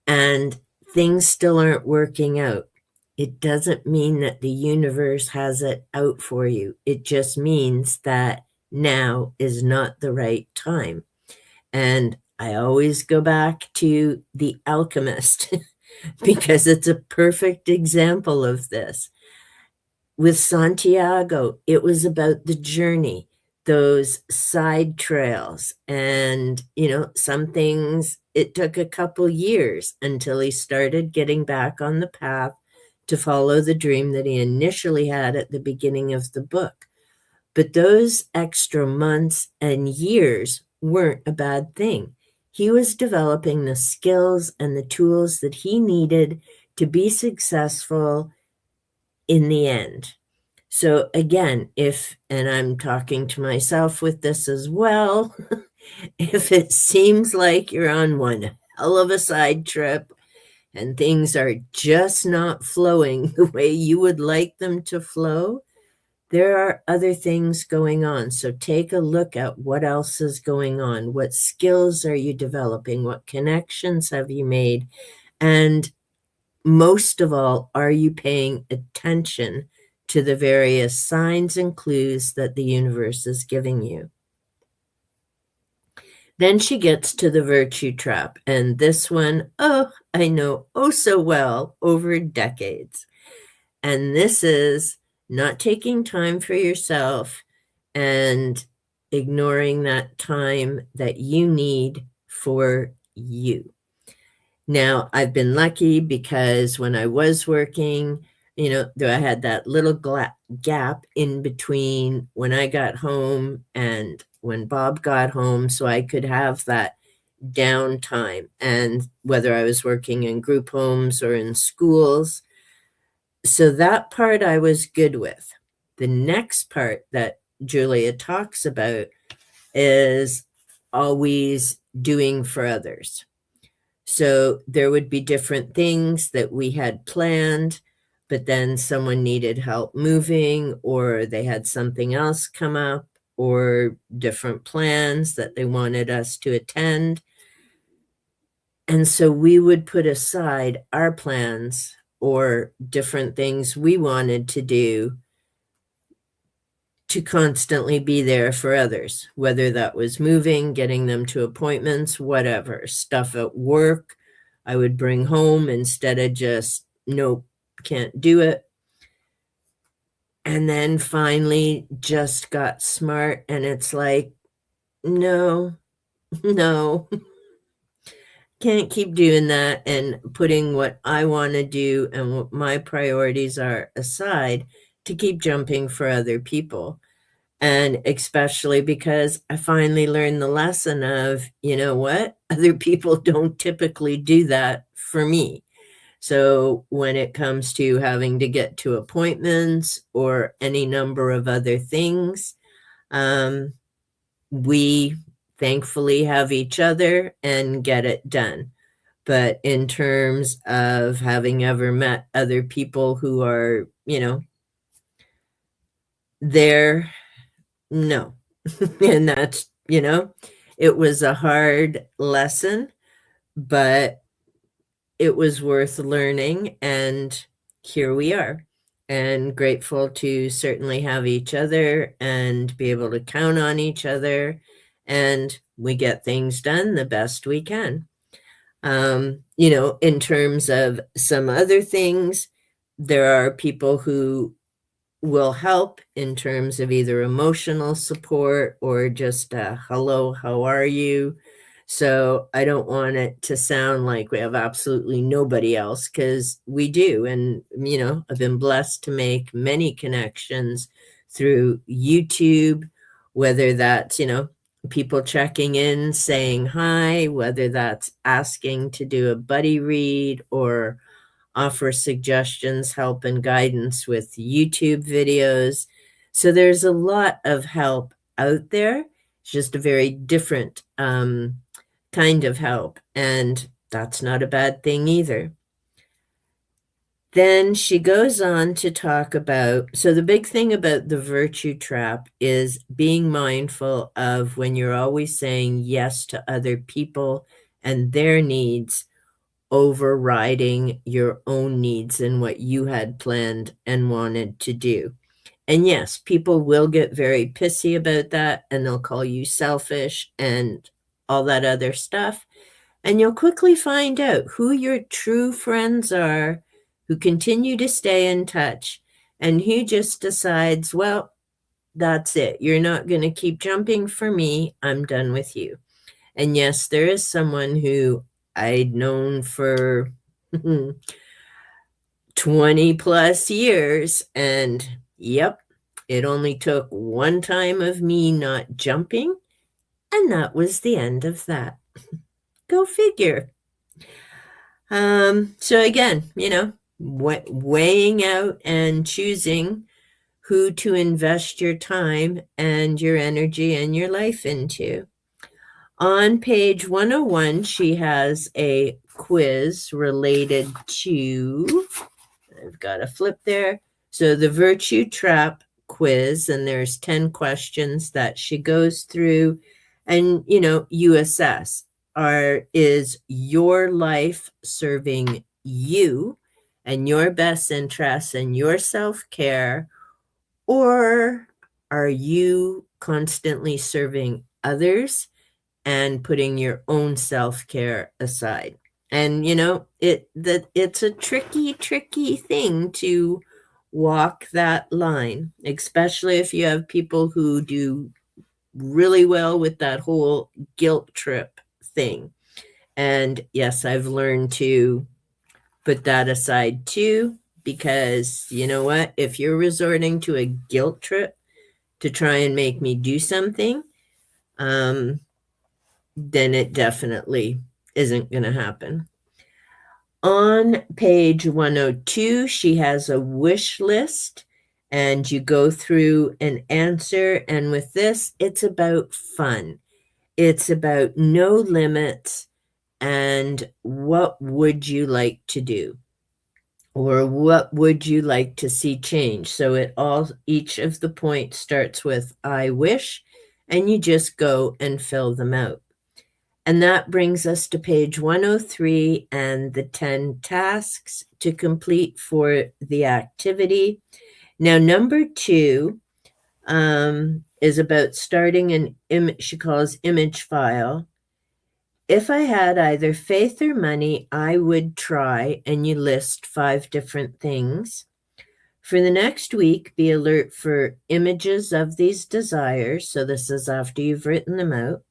and things still aren't working out, it doesn't mean that the universe has it out for you. It just means that now is not the right time. And I always go back to The Alchemist because it's a perfect example of this. With Santiago, it was about the journey, those side trails. And, some things, it took a couple years until he started getting back on the path to follow the dream that he initially had at the beginning of the book. But those extra months and years weren't a bad thing. He was developing the skills and the tools that he needed to be successful in the end. So again, and I'm talking to myself with this as well, if it seems like you're on one hell of a side trip and things are just not flowing the way you would like them to flow, there are other things going on. So take a look at what else is going on. What skills are you developing? What connections have you made? And most of all, are you paying attention to the various signs and clues that the universe is giving you? Then she gets to the virtue trap. And this one, I know so well over decades. And this is not taking time for yourself and ignoring that time that you need for you. Now, I've been lucky because when I was working, I had that little gap in between when I got home and when Bob got home, so I could have that downtime. And whether I was working in group homes or in schools, so that part I was good with. The next part that Julia talks about is always doing for others. So there would be different things that we had planned, but then someone needed help moving, or they had something else come up, or different plans that they wanted us to attend. And so we would put aside our plans or different things we wanted to do to constantly be there for others, whether that was moving, getting them to appointments, whatever, stuff at work I would bring home instead of just, nope, can't do it. And then finally just got smart, and it's like, no, no, can't keep doing that and putting what I want to do and what my priorities are aside to keep jumping for other people. And especially because I finally learned the lesson of, you know what? Other people don't typically do that for me. So when it comes to having to get to appointments or any number of other things, we thankfully have each other and get it done. But in terms of having ever met other people who are, there, no. And that's, it was a hard lesson, but it was worth learning. And here we are, and grateful to certainly have each other and be able to count on each other. And we get things done the best we can. In terms of some other things, there are people who will help in terms of either emotional support or just hello, how are you? So I don't want it to sound like we have absolutely nobody else, because we do. And, I've been blessed to make many connections through YouTube, whether that's, people checking in, saying hi, whether that's asking to do a buddy read or offer suggestions, help, and guidance with YouTube videos. So there's a lot of help out there. It's just a very different kind of help, and that's not a bad thing either. Then she goes on to talk about, so the big thing about the virtue trap is being mindful of when you're always saying yes to other people and their needs, overriding your own needs and what you had planned and wanted to do. And yes, people will get very pissy about that, and they'll call you selfish and all that other stuff. And you'll quickly find out who your true friends are, who continue to stay in touch, and who just decides, well, that's it. You're not going to keep jumping for me. I'm done with you. And yes, there is someone who I'd known for 20 plus years. And yep, it only took one time of me not jumping, and that was the end of that. Go figure. So again, weighing out and choosing who to invest your time and your energy and your life into. On page 101, she has a quiz related to, I've got a flip there. So the virtue trap quiz, and there's 10 questions that she goes through, and you assess, is your life serving you and your best interests and your self-care, or are you constantly serving others and putting your own self-care aside? And it's a tricky thing to walk that line, especially if you have people who do really well with that whole guilt trip thing. And yes, I've learned to put that aside too, because you know what? If you're resorting to a guilt trip to try and make me do something, then it definitely isn't going to happen. On page 102, she has a wish list, and you go through and answer. And with this, it's about fun. It's about no limits and what would you like to do? Or what would you like to see change? So each of the points starts with I wish, and you just go and fill them out. And that brings us to page 103 and the 10 tasks to complete for the activity. Now, number 2 is about starting an image, she calls image file. If I had either faith or money, I would try, and you list 5 different things. For the next week, be alert for images of these desires. So this is after you've written them out.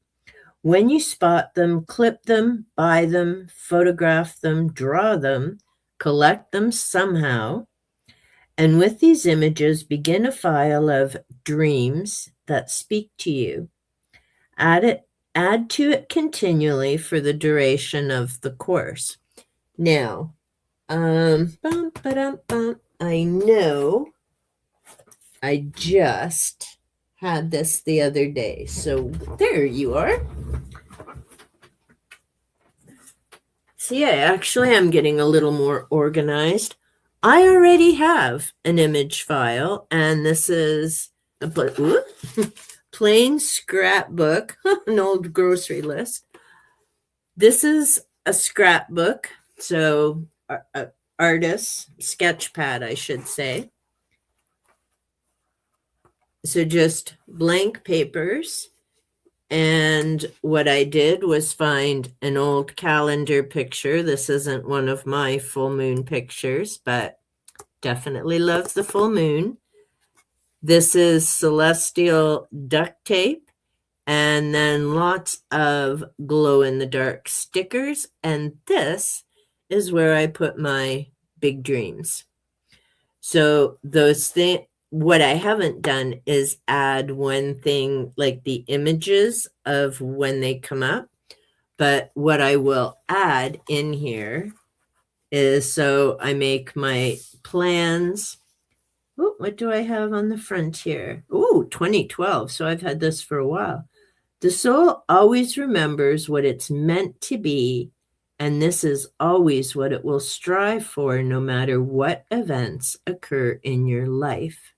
When you spot them, clip them, buy them, photograph them, draw them, collect them somehow. And with these images, begin a file of dreams that speak to you. Add to it continually for the duration of the course. Now, I know I just had this the other day. So there you are. See, I actually am getting a little more organized. I already have an image file, and this is a plain scrapbook, an old grocery list. This is a scrapbook, so artist sketch pad, I should say. So just blank papers. And what I did was find an old calendar picture. This isn't one of my full moon pictures, but definitely love the full moon. This is celestial duct tape, and then lots of glow-in-the-dark stickers. And this is where I put my big dreams. So those things, what I haven't done is add one thing like the images of when they come up. But what I will add in here is, so I make my plans. Oh, what do I have on the front here? Oh, 2012. So I've had this for a while. The soul always remembers what it's meant to be, and this is always what it will strive for, no matter what events occur in your life.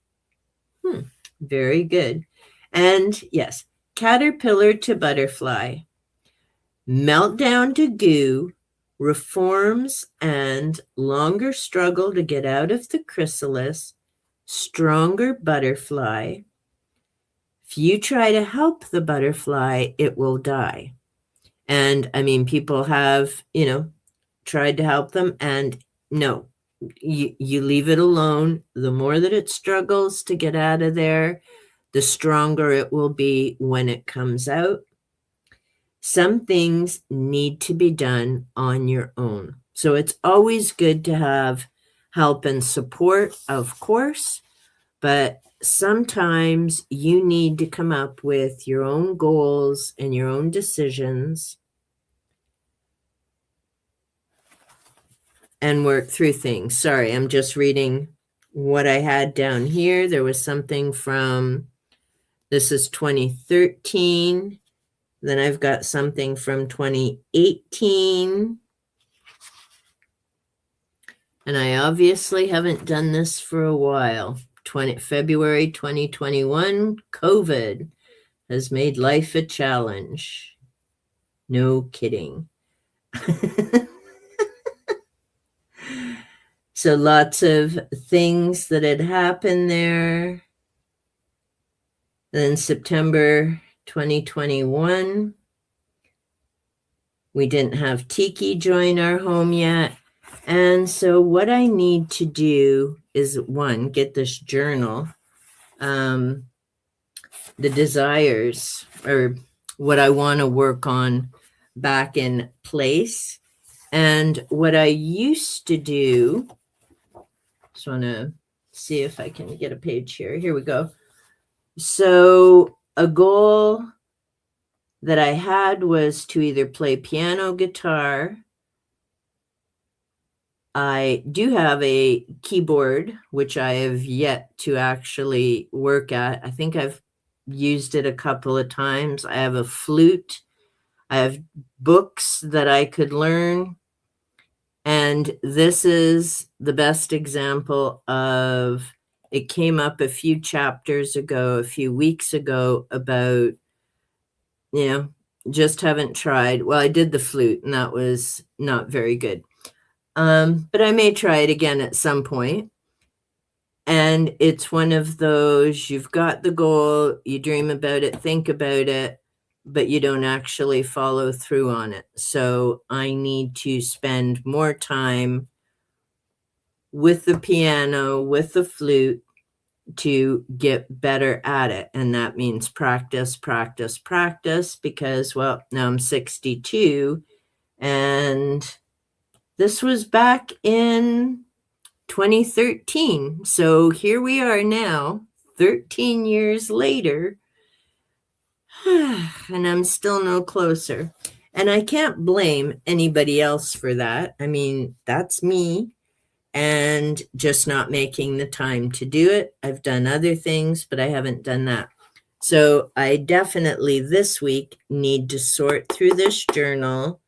Very good. And yes, caterpillar to butterfly, meltdown to goo, reforms and longer struggle to get out of the chrysalis, stronger butterfly. If you try to help the butterfly, it will die. And I mean, people have, tried to help them, and no, you leave it alone. The more that it struggles to get out of there, the stronger it will be when it comes out. Some things need to be done on your own. So it's always good to have help and support, of course, but sometimes you need to come up with your own goals and your own decisions and work through things. Sorry, I'm just reading what I had down here. There was something from, this is 2013. Then I've got something from 2018. And I obviously haven't done this for a while. February 2021, COVID has made life a challenge. No kidding. So lots of things that had happened there. Then September 2021, we didn't have Tiki join our home yet. And so what I need to do is, one, get this journal, the desires, or what I want to work on back in place. And what I used to do, just want to see if I can get a page here. Here we go. So a goal that I had was to either play piano, guitar. I do have a keyboard, which I have yet to actually work at. I think I've used it a couple of times. I have a flute. I have books that I could learn. And this is the best example of, it came up a few chapters ago, a few weeks ago, about, just haven't tried. Well, I did the flute and that was not very good. But I may try it again at some point. And it's one of those, you've got the goal, you dream about it, think about it, but you don't actually follow through on it. So I need to spend more time with the piano, with the flute, to get better at it. And that means practice, practice, practice, because, well, now I'm 62, and this was back in 2013. So here we are now, 13 years later, and I'm still no closer. And I can't blame anybody else for that. I mean, that's me, and just not making the time to do it. I've done other things, but I haven't done that. So I definitely this week need to sort through this journal,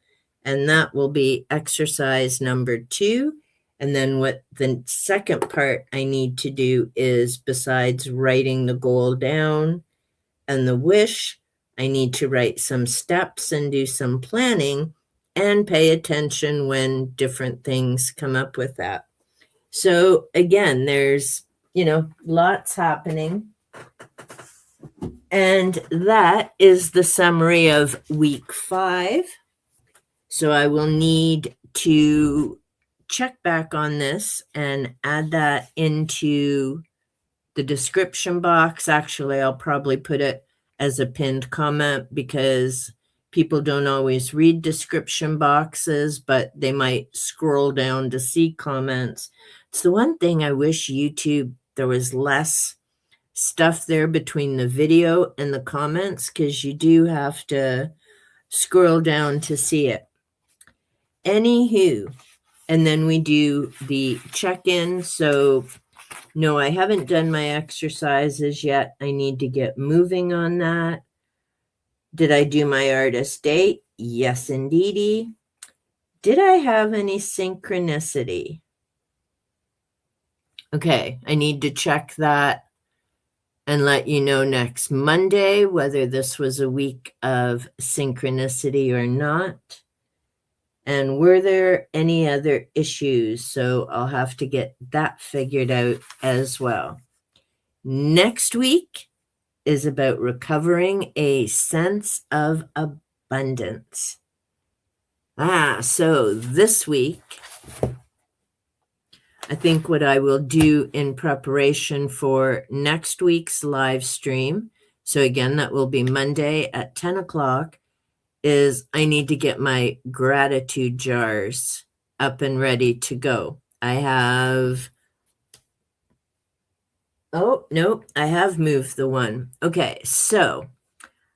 and that will be exercise number 2. And then what the second part I need to do is, besides writing the goal down and the wish, I need to write some steps and do some planning and pay attention when different things come up with that. So again, there's, lots happening. And that is the summary of week 5. So I will need to check back on this and add that into the description box. Actually, I'll probably put it as a pinned comment, because people don't always read description boxes, but they might scroll down to see comments. It's the one thing I wish YouTube, there was less stuff there between the video and the comments, because you do have to scroll down to see it. Anywho, and then we do the check-in. So no, I haven't done my exercises yet. I need to get moving on that. Did I do my artist date? Yes, indeedy. Did I have any synchronicity? Okay, I need to check that and let you know next Monday whether this was a week of synchronicity or not. And were there any other issues? So I'll have to get that figured out as well. Next week is about recovering a sense of abundance. So this week, I think what I will do in preparation for next week's live stream, so again, that will be Monday at 10 o'clock, is I need to get my gratitude jars up and ready to go. I have, oh, nope, I have moved the one. Okay, so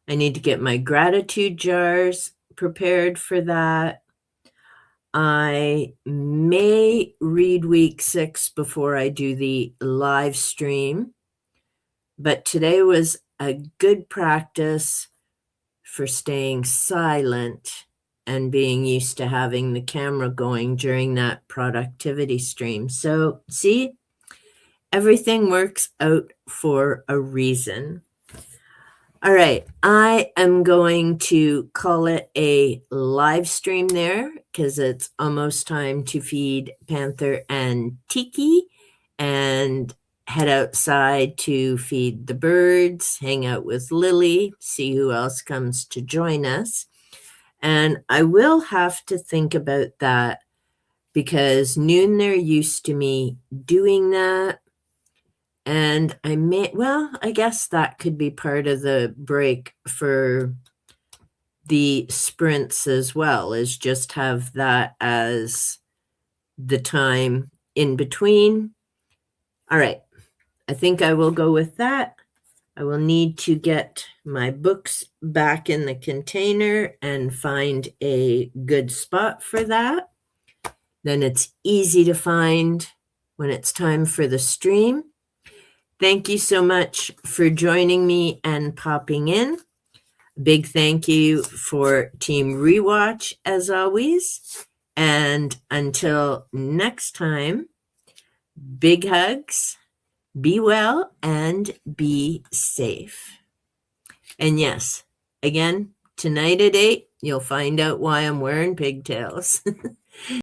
I need to get my gratitude jars prepared for that. I may read week 6 before I do the live stream, but today was a good practice for staying silent and being used to having the camera going during that productivity stream. So see, everything works out for a reason. All right, I am going to call it a live stream there, because it's almost time to feed Panther and Tiki and head outside to feed the birds, hang out with Lily, see who else comes to join us. And I will have to think about that, because noon they're used to me doing that. And I guess that could be part of the break for the sprints as well, is just have that as the time in between. All right, I think I will go with that. I will need to get my books back in the container and find a good spot for that. Then it's easy to find when it's time for the stream. Thank you so much for joining me and popping in. Big thank you for Team Rewatch as always. And until next time, big hugs, be well, and be safe. And yes, again, tonight at 8, you'll find out why I'm wearing pigtails.